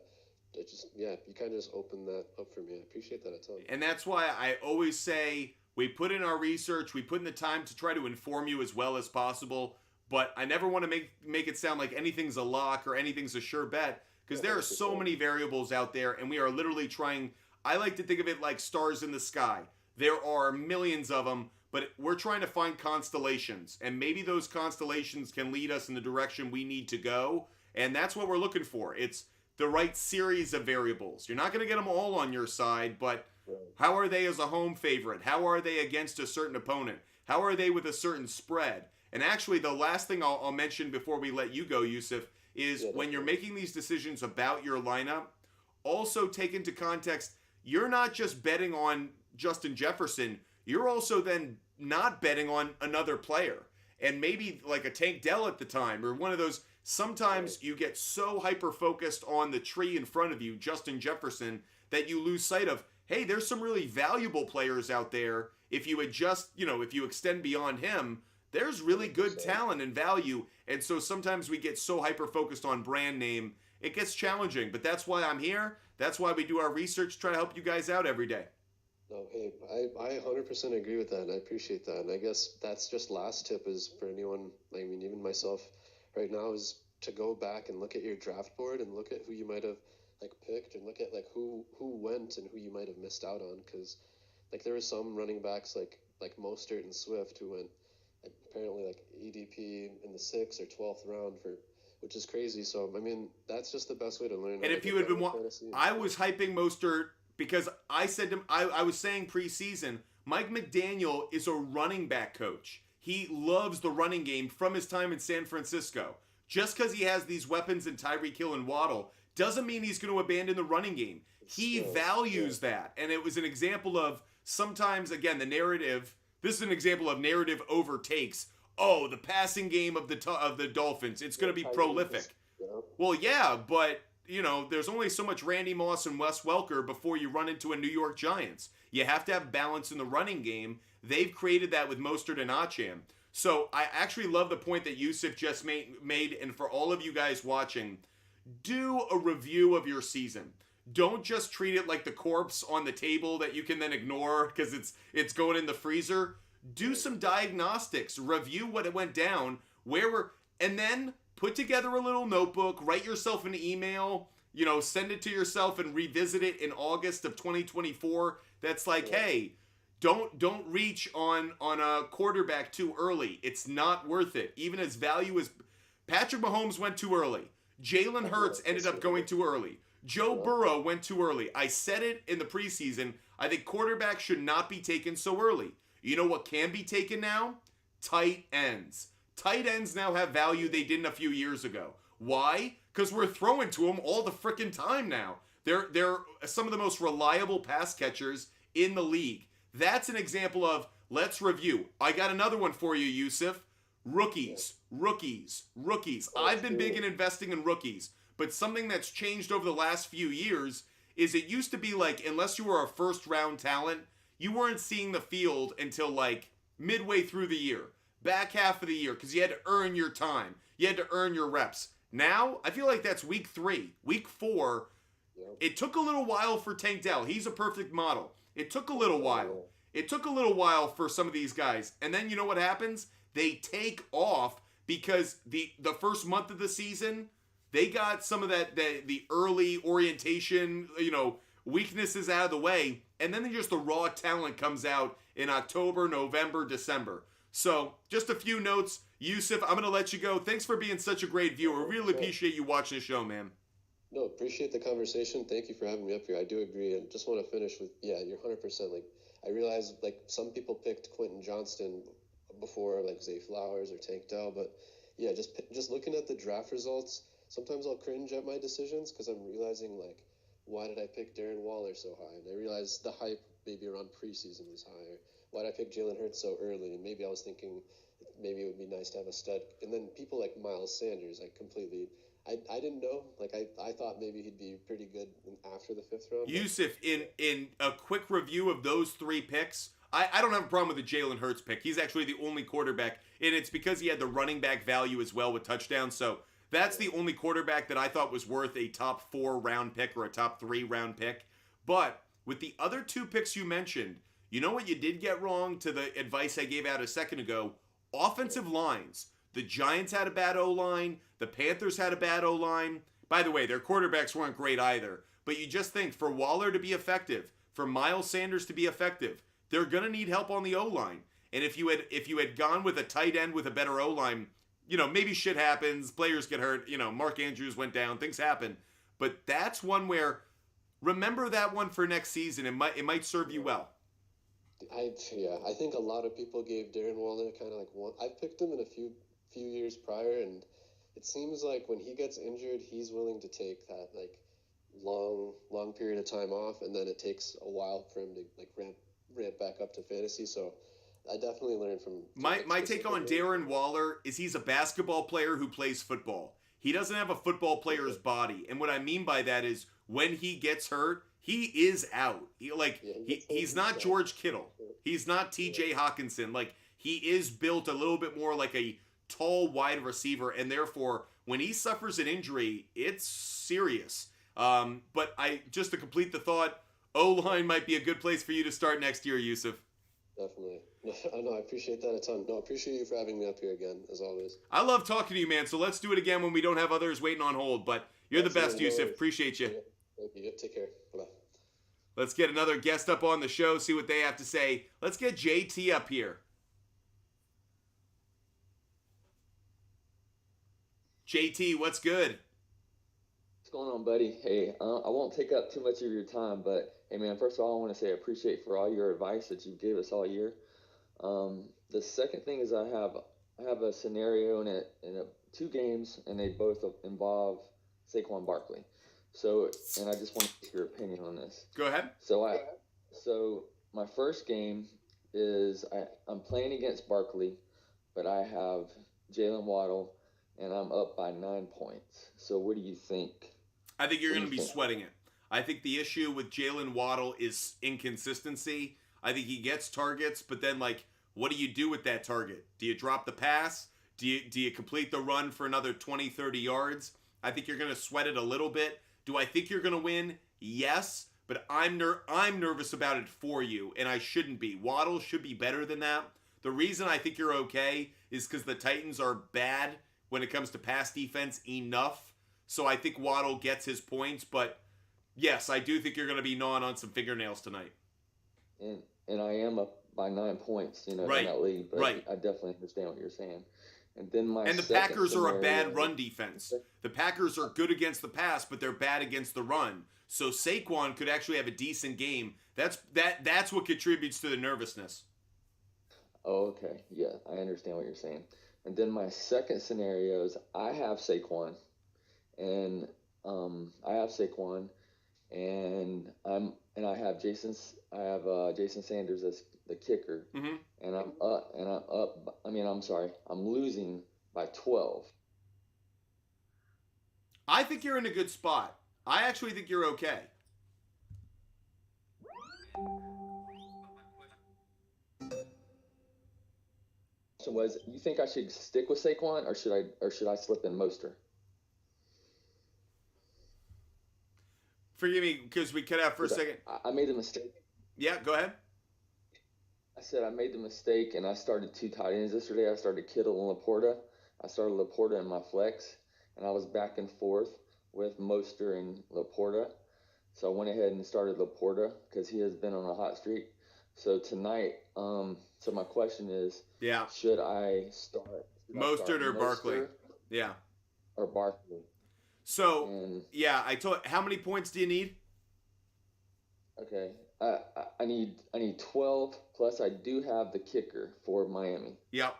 you kind of just opened that up for me. I appreciate that a ton. And that's why I always say we put in our research, we put in the time to try to inform you as well as possible, but I never want to make it sound like anything's a lock or anything's a sure bet, because there are so many variables out there, and we are literally trying I like to think of it like stars in the sky. There are millions of them, but we're trying to find constellations, and maybe those constellations can lead us in the direction we need to go, and that's what we're looking for. It's the right series of variables. You're not going to get them all on your side, but how are they as a home favorite? How are they against a certain opponent? How are they with a certain spread? And actually, the last thing I'll mention before we let you go, Yusuf, is when you're making these decisions about your lineup, also take into context, you're not just betting on Justin Jefferson, you're also then not betting on another player. And maybe like a Tank Dell at the time, or one of those, sometimes you get so hyper-focused on the tree in front of you, Justin Jefferson, that you lose sight of, hey, there's some really valuable players out there. If you adjust, if you extend beyond him, there's really good talent and value. And so sometimes we get so hyper-focused on brand name, it gets challenging. But that's why I'm here. That's why we do our research, try to help you guys out every day. No, hey, I 100% agree with that, and I appreciate that. And I guess that's just last tip is for anyone, I mean, even myself right now, is to go back and look at your draft board and look at who you might have picked, and look at who went and who you might have missed out on, because there were some running backs like Mostert and Swift who went apparently EDP in the 6th or 12th round, which is crazy. So I mean, that's just the best way to learn. And if you had been, I was hyping Mostert because I said to him, I was saying preseason, Mike McDaniel is a running back coach. He loves the running game from his time in San Francisco. Just because he has these weapons in Tyreek Hill and Waddle doesn't mean he's going to abandon the running game. He values that. And it was an example of sometimes, again, the narrative. This is an example of narrative overtakes. Oh, the passing game of the Dolphins, it's going to be prolific. Well, yeah, but there's only so much Randy Moss and Wes Welker before you run into a New York Giants. You have to have balance in the running game. They've created that with Mostert and Acham. So I actually love the point that Yusuf just made, and for all of you guys watching, do a review of your season. Don't just treat it like the corpse on the table that you can then ignore because it's going in the freezer. Do some diagnostics. Review what it went down, and then put together a little notebook. Write yourself an email. Send it to yourself and revisit it in August of 2024. That's hey, don't reach on a quarterback too early. It's not worth it. Even as value as Patrick Mahomes went too early. Jalen Hurts ended up going too early. Joe Burrow went too early. I said it in the preseason. I think quarterbacks should not be taken so early. You know what can be taken now? Tight ends. Tight ends now have value they didn't a few years ago. Why? Because we're throwing to them all the frickin' time now. They're some of the most reliable pass catchers in the league. That's an example of, let's review. I got another one for you, Yusuf. Rookies. I've been big in investing in rookies, but something that's changed over the last few years is it used to be unless you were a first-round talent, you weren't seeing the field until midway through the year, back half of the year, because you had to earn your time. You had to earn your reps. Now, I feel like that's week 3. Week 4, it took a little while for Tank Dell. He's a perfect model. It took a little while. It took a little while for some of these guys. And then you know what happens? They take off because the first month of the season, they got some of the early orientation, weaknesses out of the way. And then just the raw talent comes out in October, November, December. So just a few notes. Yusuf, I'm going to let you go. Thanks for being such a great viewer. Really appreciate you watching the show, man. No, appreciate the conversation. Thank you for having me up here. I do agree. And just want to finish with, you're 100%. I realize, some people picked Quentin Johnston before, Zay Flowers or Tank Dell. But, just looking at the draft results, sometimes I'll cringe at my decisions because I'm realizing, why did I pick Darren Waller so high? And I realized the hype maybe around preseason was higher. Why did I pick Jalen Hurts so early? And maybe I was thinking maybe it would be nice to have a stud. And then people like Miles Sanders, I didn't know. I thought maybe he'd be pretty good after the 5th round. Yusuf, in a quick review of those 3 picks, I don't have a problem with the Jalen Hurts pick. He's actually the only quarterback, and it's because he had the running back value as well with touchdowns. So that's the only quarterback that I thought was worth a top 4 round pick or a top 3 round pick. But with the other 2 picks you mentioned, you know what you did get wrong to the advice I gave out a second ago? Offensive lines. The Giants had a bad O-line. The Panthers had a bad O-line. By the way, their quarterbacks weren't great either. But you just think for Waller to be effective, for Miles Sanders to be effective, they're going to need help on the O-line. And if you had gone with a tight end with a better O-line, maybe shit happens, players get hurt, Mark Andrews went down, things happen. But that's one where, remember that one for next season. It might serve you well. I think a lot of people gave Darren Waller kind of like one. I picked him in a few years prior, and it seems like when he gets injured, he's willing to take that like long period of time off, and then it takes a while for him to like ramp back up to fantasy. So I definitely learned from my take on Darren Waller is he's a basketball player who plays football. He doesn't have a football player's body, and what I mean by that is when he gets hurt, he is out. He's not George Kittle. He's not T.J. Hawkinson. Like, he is built a little bit more like a tall wide receiver, and therefore when he suffers an injury, it's serious. But just to complete the thought, O-line might be a good place for you to start next year, Yusuf. Definitely. No, I appreciate that a ton. No, I appreciate you for having me up here again, as always. I love talking to you, man. So let's do it again when we don't have others waiting on hold. But you're the best, Yusuf. Appreciate you. Thank you. Take care. Bye. Let's get another guest up on the show, see what they have to say. Let's get JT up here. JT, what's good? What's going on, buddy? Hey, I won't take up too much of your time, but hey, man, first of all, I want to say I appreciate for all your advice that you gave us all year. The second thing is I have a scenario in 2 games, and they both involve Saquon Barkley. So, and I just want to get your opinion on this. Go ahead. So my first game is I'm playing against Barkley, but I have Jalen Waddle, and I'm up by 9 points. So what do you think? I think you're going to be sweating it. I think the issue with Jalen Waddle is inconsistency. I think he gets targets, but then, like, what do you do with that target? Do you drop the pass? Do you complete the run for another 20, 30 yards? I think you're going to sweat it a little bit. Do I think you're going to win? Yes, but I'm nervous about it for you, and I shouldn't be. Waddle should be better than that. The reason I think you're okay is because the Titans are bad when it comes to pass defense enough. So I think Waddle gets his points, but yes, I do think you're going to be gnawing on some fingernails tonight. And I am up by 9 points, right. in that league, but right. I definitely understand what you're saying. And then the Packers are a bad run defense. The Packers are good against the pass, but they're bad against the run. So Saquon could actually have a decent game. That's what contributes to the nervousness. Oh, okay. Yeah, I understand what you're saying. And then my second scenario is I have Saquon, and I have Jason Sanders as the kicker, mm-hmm. and I'm losing by 12. I think you're in a good spot. I actually think you're okay. So you think I should stick with Saquon, or should I slip in Mostert? Forgive me, because we cut out for a second. I made a mistake. Yeah, go ahead. I said I made the mistake, and I started 2 tight ends yesterday. I started Kittle and Laporta. I started Laporta in my flex, and I was back and forth with Mostert and Laporta. So I went ahead and started Laporta because he has been on a hot streak. So tonight, so my question is, should I start Mostert or Barkley? Yeah. Or Barkley. So, how many points do you need? Okay. I need 12, plus I do have the kicker for Miami. Yep.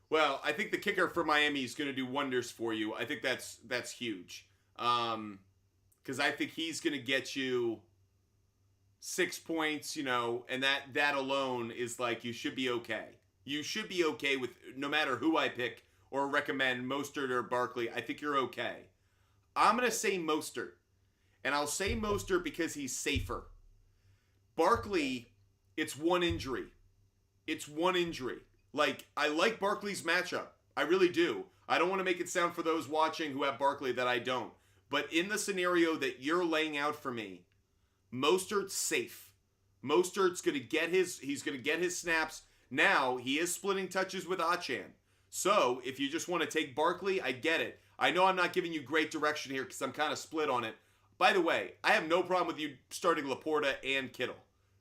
Well, I think the kicker for Miami is going to do wonders for you. I think that's huge. Because I think he's going to get you 6 points, and that alone is like, you should be okay. You should be okay with no matter who I pick or recommend, Mostert or Barkley. I think you're okay. I'm going to say Mostert. And I'll say Mostert because he's safer. Barkley, it's one injury. Like, I like Barkley's matchup. I really do. I don't want to make it sound for those watching who have Barkley that I don't. But in the scenario that you're laying out for me, Mostert's safe. Mostert's going to get his snaps. Now, he is splitting touches with Achane. So, if you just want to take Barkley, I get it. I know I'm not giving you great direction here because I'm kind of split on it. by the way, I have no problem with you starting Laporta and Kittle,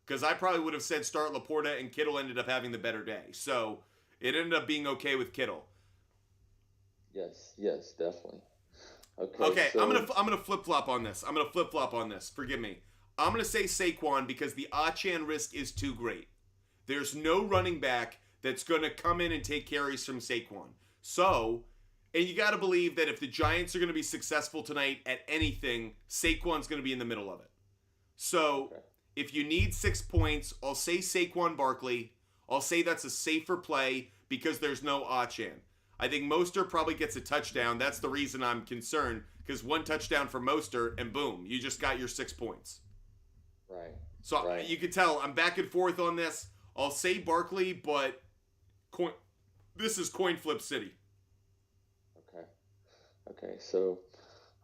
because I probably would have said start Laporta, and Kittle ended up having the better day. So it ended up being okay with Kittle. Yes, definitely. Okay, so, I'm gonna flip flop on this. Forgive me. I'm gonna say Saquon because the Achane risk is too great. There's no running back that's gonna come in and take carries from Saquon. So, and you got to believe that if the Giants are gonna be successful tonight at anything, Saquon's gonna be in the middle of it. So, if you need 6 points, I'll say Saquon Barkley. I'll say that's a safer play because there's no Achane. I think Mostert probably gets a touchdown. That's the reason I'm concerned, because 1 touchdown for Mostert, and boom, you just got your 6 points. Right. So you can tell I'm back and forth on this. I'll say Barkley, but this is coin flip city. Okay. So,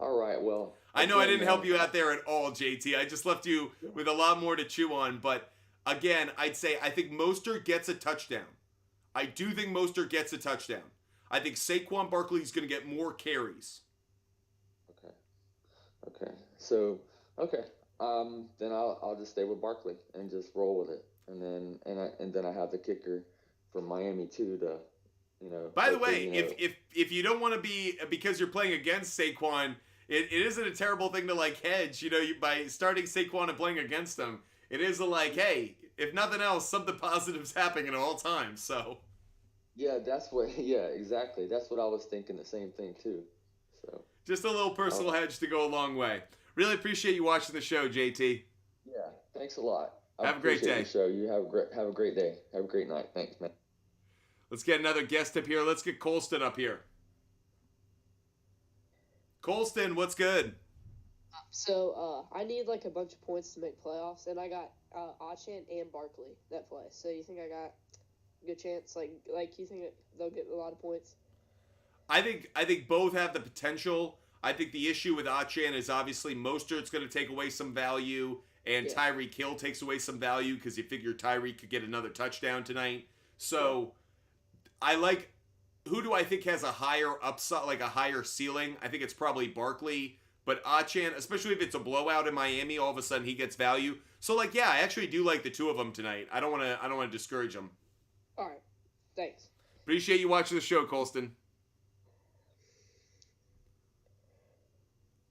all right. Well, I know I didn't help you out there at all, JT. I just left you with a lot more to chew on. But again, I think Mostert gets a touchdown. I do think Mostert gets a touchdown. I think Saquon Barkley is going to get more carries. Okay. So, then I'll just stay with Barkley and just roll with it, and then I have the kicker for Miami too to, By the way, if you don't want to be, because you're playing against Saquon, it isn't a terrible thing to like hedge. By starting Saquon and playing against him, it is hey, if nothing else, something positive's happening at all times. So. Yeah, exactly. That's what I was thinking, the same thing too. So just a little personal hedge to go a long way. Really appreciate you watching the show, JT. Yeah, thanks a lot. Have a great day. The show. You have a great day. Have a great night. Thanks, man. Let's get another guest up here. Let's get Colston up here. Colston, what's good? So I need like a bunch of points to make playoffs, and I got Achane and Barkley that play. So you think I got a good chance? Like you think they'll get a lot of points? I think both have the potential. I think the issue with Achane is obviously Mostert's going to take away some value, and Tyreek Hill takes away some value because you figure Tyreek could get another touchdown tonight. So who do I think has a higher upside, like a higher ceiling? I think it's probably Barkley, but Achane, especially if it's a blowout in Miami, all of a sudden he gets value. So I actually do like the two of them tonight. I don't want to discourage them. All right, thanks. Appreciate you watching the show, Colston.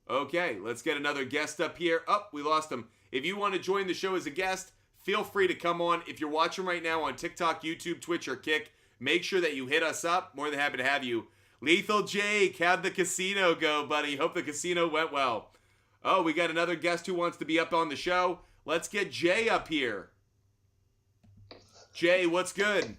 Okay, let's get another guest up here. Oh, we lost him. If you want to join the show as a guest, feel free to come on. If you're watching right now on TikTok, YouTube, Twitch, or Kick, make sure that you hit us up. More than happy to have you. Lethal Jake, how'd the casino go, buddy? Hope the casino went well. Oh, we got another guest who wants to be up on the show. Let's get Jay up here. Jay, what's good?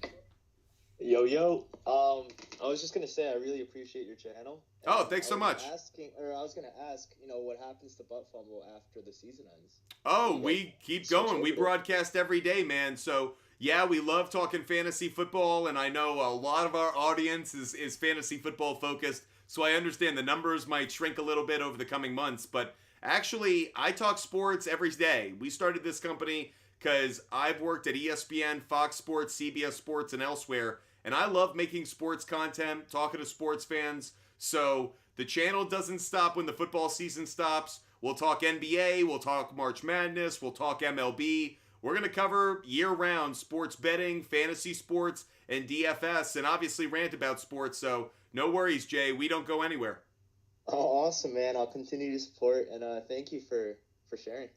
Yo. I was just gonna say I really appreciate your channel. Oh, thanks so much. I was gonna ask, what happens to Butt Fumble after the season ends? Oh, we keep going. We broadcast every day, man. So yeah, we love talking fantasy football, and I know a lot of our audience is fantasy football focused. So I understand the numbers might shrink a little bit over the coming months, but actually, I talk sports every day. We started this company because I've worked at ESPN, Fox Sports, CBS Sports, and elsewhere. And I love making sports content, talking to sports fans. So the channel doesn't stop when the football season stops. We'll talk NBA, we'll talk March Madness, we'll talk MLB. We're going to cover year-round sports betting, fantasy sports, and DFS, and obviously rant about sports. So no worries, Jay. We don't go anywhere. Oh, awesome, man. I'll continue to support, and thank you for sharing.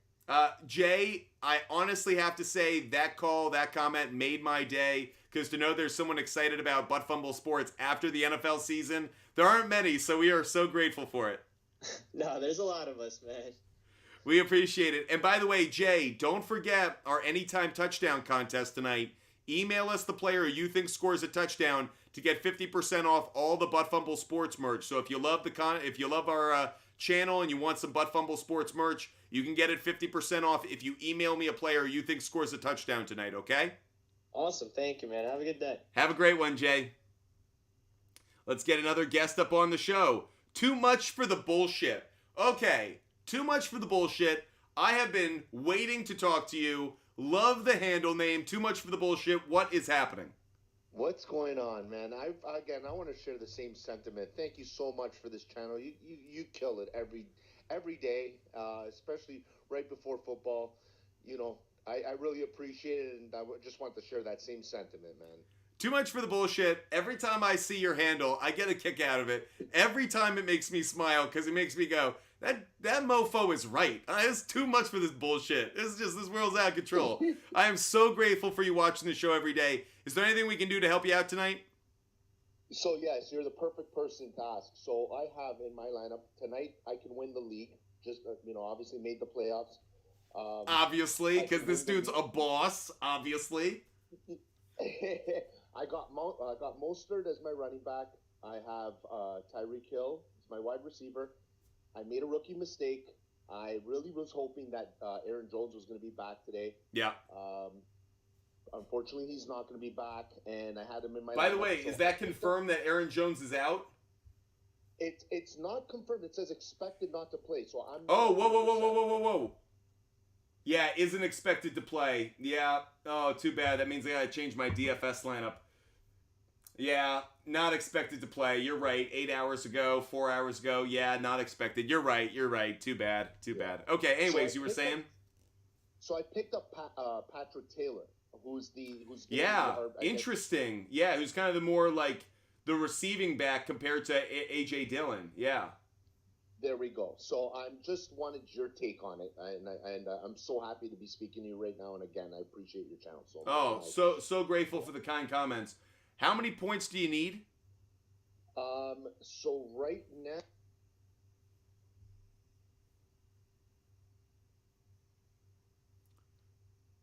Jay, I honestly have to say that comment made my day. Because to know there's someone excited about Butt Fumble Sports after the NFL season, there aren't many, so we are so grateful for it. No, there's a lot of us, man. We appreciate it. And by the way, Jay, don't forget our Anytime Touchdown contest tonight. Email us the player you think scores a touchdown to get 50% off all the Butt Fumble Sports merch. So if you love our channel and you want some Butt Fumble Sports merch, you can get it 50% off if you email me a player you think scores a touchdown tonight, okay? Awesome. Thank you, man. Have a good day. Have a great one, Jay. Let's get another guest up on the show. Too much for the bullshit. Okay, too much for the bullshit. I have been waiting to talk to you. Love the handle name. Too much for the bullshit. What is happening? What's going on, man? I want to share the same sentiment. Thank you so much for this channel. You kill it every day, especially right before football. You know, I really appreciate it, and just want to share that same sentiment, man. Too much for the bullshit. Every time I see your handle, I get a kick out of it. Every time it makes me smile because it makes me go, that mofo is right. It's too much for this bullshit. This world's out of control. I am so grateful for you watching the show every day. Is there anything we can do to help you out tonight? So yes, you're the perfect person to ask. So I have in my lineup tonight, I can win the league. Just obviously made the playoffs. Obviously, because this dude's a boss. Obviously. I got Mostert as my running back. I have Tyreek Hill as my wide receiver. I made a rookie mistake. I really was hoping that Aaron Jones was going to be back today. Yeah. Unfortunately, he's not going to be back, and I had him in my. By the way, is that confirmed that Aaron Jones is out? It's not confirmed. It says expected not to play. So I'm. Oh, whoa. Yeah, isn't expected to play. Yeah. Oh, too bad. That means I gotta change my DFS lineup. Yeah, not expected to play. You're right. 8 hours ago, 4 hours ago. Yeah, not expected. You're right. Too bad. Okay. Anyways, you were saying. So I picked up Patrick Taylor, who's interesting. Yeah, who's kind of the more like the receiving back compared to AJ Dillon. Yeah. There we go. So I just wanted your take on it, and I'm so happy to be speaking to you right now. And again, I appreciate your channel so much. Oh, so grateful for the kind comments. How many points do you need? So right now.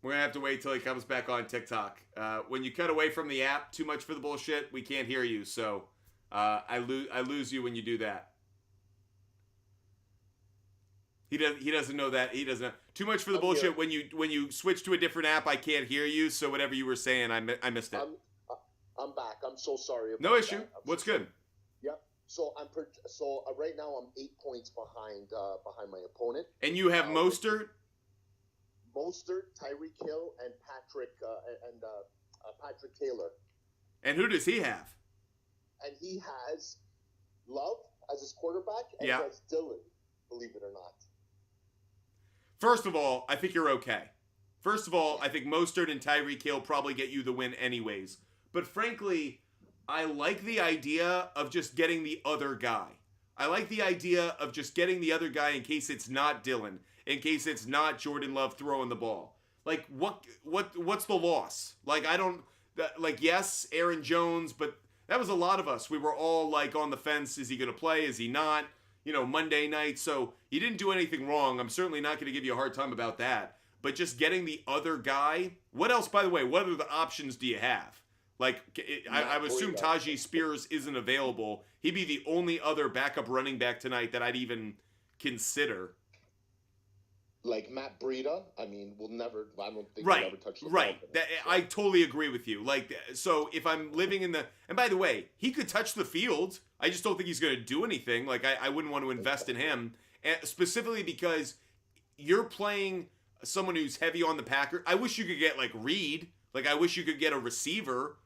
We're going to have to wait till he comes back on TikTok. When you cut away from the app, too much for the bullshit, we can't hear you. So I lose you when you do that. He doesn't know that. He doesn't know. Too much for the bullshit. Here. When you switch to a different app, I can't hear you. So whatever you were saying, I missed it. I'm back. I'm so sorry about No issue. That. What's good? Yep. So right now I'm 8 points behind my opponent. And you have Mostert, Tyreek Hill, and Patrick Taylor. And who does he have? And he has Love as his quarterback, and he has Dillon, believe it or not. First of all, I think you're okay. First of all, I think Mostert and Tyreek Hill probably get you the win anyways. But frankly, I like the idea of just getting the other guy. I like the idea of just getting the other guy in case it's not Dillon, in case it's not Jordan Love throwing the ball. Like, what's the loss? Like, yes, Aaron Jones, but that was a lot of us. We were all, like, on the fence. Is he going to play? Is he not? Monday night. So you didn't do anything wrong. I'm certainly not going to give you a hard time about that. But just getting the other guy. What else, by the way, what other options do you have? Like, I would assume Tajee Spears isn't available. He'd be the only other backup running back tonight that I'd even consider. Like Matt Breida, I don't think we'll ever touch the Right. I totally agree with you. Like, so if I'm living in and by the way, he could touch the field. I just don't think he's going to do anything. Like, I wouldn't want to invest in him. And specifically because you're playing someone who's heavy on the Packers. I wish you could get, like, Reed. Like, I wish you could get a receiver.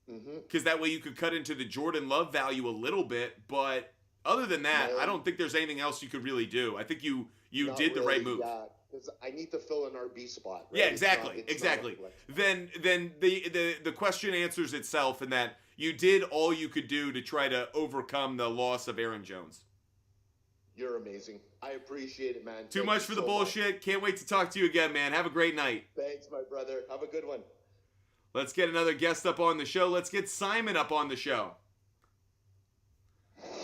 Because that way you could cut into the Jordan Love value a little bit. But other than that, I don't think there's anything else you could really do. I think you did the right move. Yeah, because I need to fill an RB spot. Right? Yeah, exactly. Then the question answers itself in that you did all you could do to try to overcome the loss of Aaron Jones. You're amazing. I appreciate it, man. Too much for the bullshit. Can't wait to talk to you again, man. Have a great night. Thanks, my brother. Have a good one. Let's get another guest up on the show. Let's get Simon up on the show.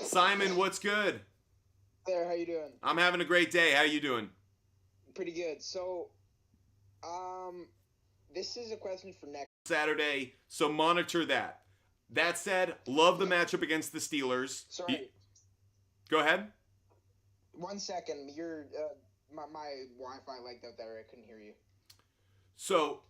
Simon, what's good? There, how you doing? I'm having a great day. How you doing? Pretty good. So, this is a question for next Saturday, so monitor that. That said, love the matchup against the Steelers. Sorry. Go ahead. 1 second. Your my Wi-Fi lagged out there. I couldn't hear you. So,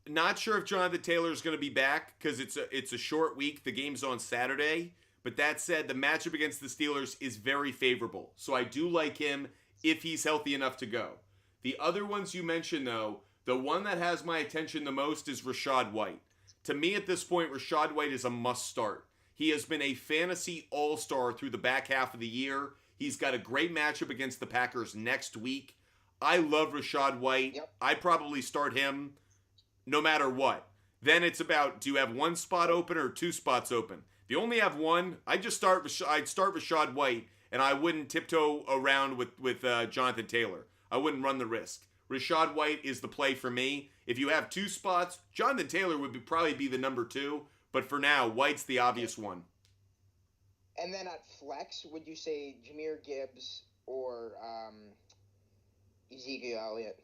not sure if Jonathan Taylor is going to be back because it's a short week. The game's on Saturday. But that said, the matchup against the Steelers is very favorable. So I do like him if he's healthy enough to go. The other ones you mentioned, though, the one that has my attention the most is Rachaad White. To me at this point, Rachaad White is a must start. He has been a fantasy all-star through the back half of the year. He's got a great matchup against the Packers next week. I love Rachaad White. Yep. I'd probably start him no matter what. Then it's about, do you have one spot open or two spots open? If you only have one, I'd start Rachaad White, and I wouldn't tiptoe around with Jonathan Taylor. I wouldn't run the risk. Rachaad White is the play for me. If you have two spots, Jonathan Taylor would probably be the number 2. But for now, White's the obvious one. And then at flex, would you say Jahmyr Gibbs or Ezekiel Elliott?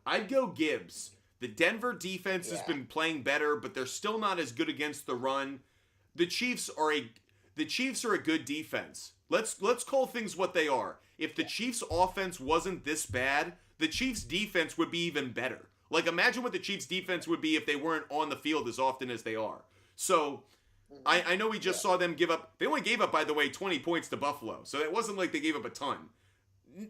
I'd go Gibbs. The Denver defense has been playing better, but they're still not as good against the run. The Chiefs are a good defense. Let's call things what they are. If the Chiefs offense wasn't this bad, the Chiefs defense would be even better. Like, imagine what the Chiefs defense would be if they weren't on the field as often as they are. So I know we just saw them give up. They only gave up, by the way, 20 points to Buffalo. So it wasn't like they gave up a ton.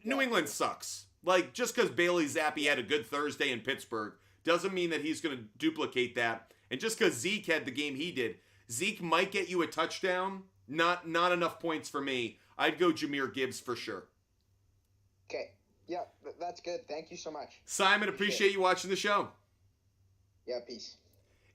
New England sucks. Like, just because Bailey Zappi had a good Thursday in Pittsburgh doesn't mean that he's going to duplicate that. And just because Zeke had the game he did, Zeke might get you a touchdown. Not enough points for me. I'd go Jahmyr Gibbs for sure. Okay. Yeah, that's good. Thank you so much. Simon, appreciate you watching the show. Yeah, peace.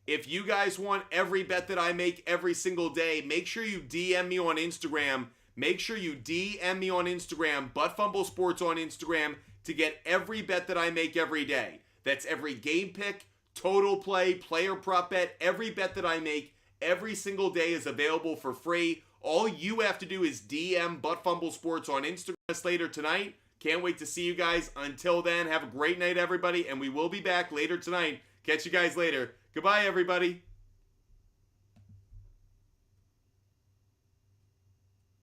If you guys want every bet that I make every single day, make sure you DM me on Instagram. Make sure you DM me on Instagram, Butt Fumble Sports on Instagram, to get every bet that I make every day. That's every game pick, total play, player prop bet. Every bet that I make every single day is available for free. All you have to do is DM Butt Fumble Sports on Instagram later tonight. Can't wait to see you guys. Until then, have a great night, everybody, and we will be back later tonight. Catch you guys later. Goodbye, everybody.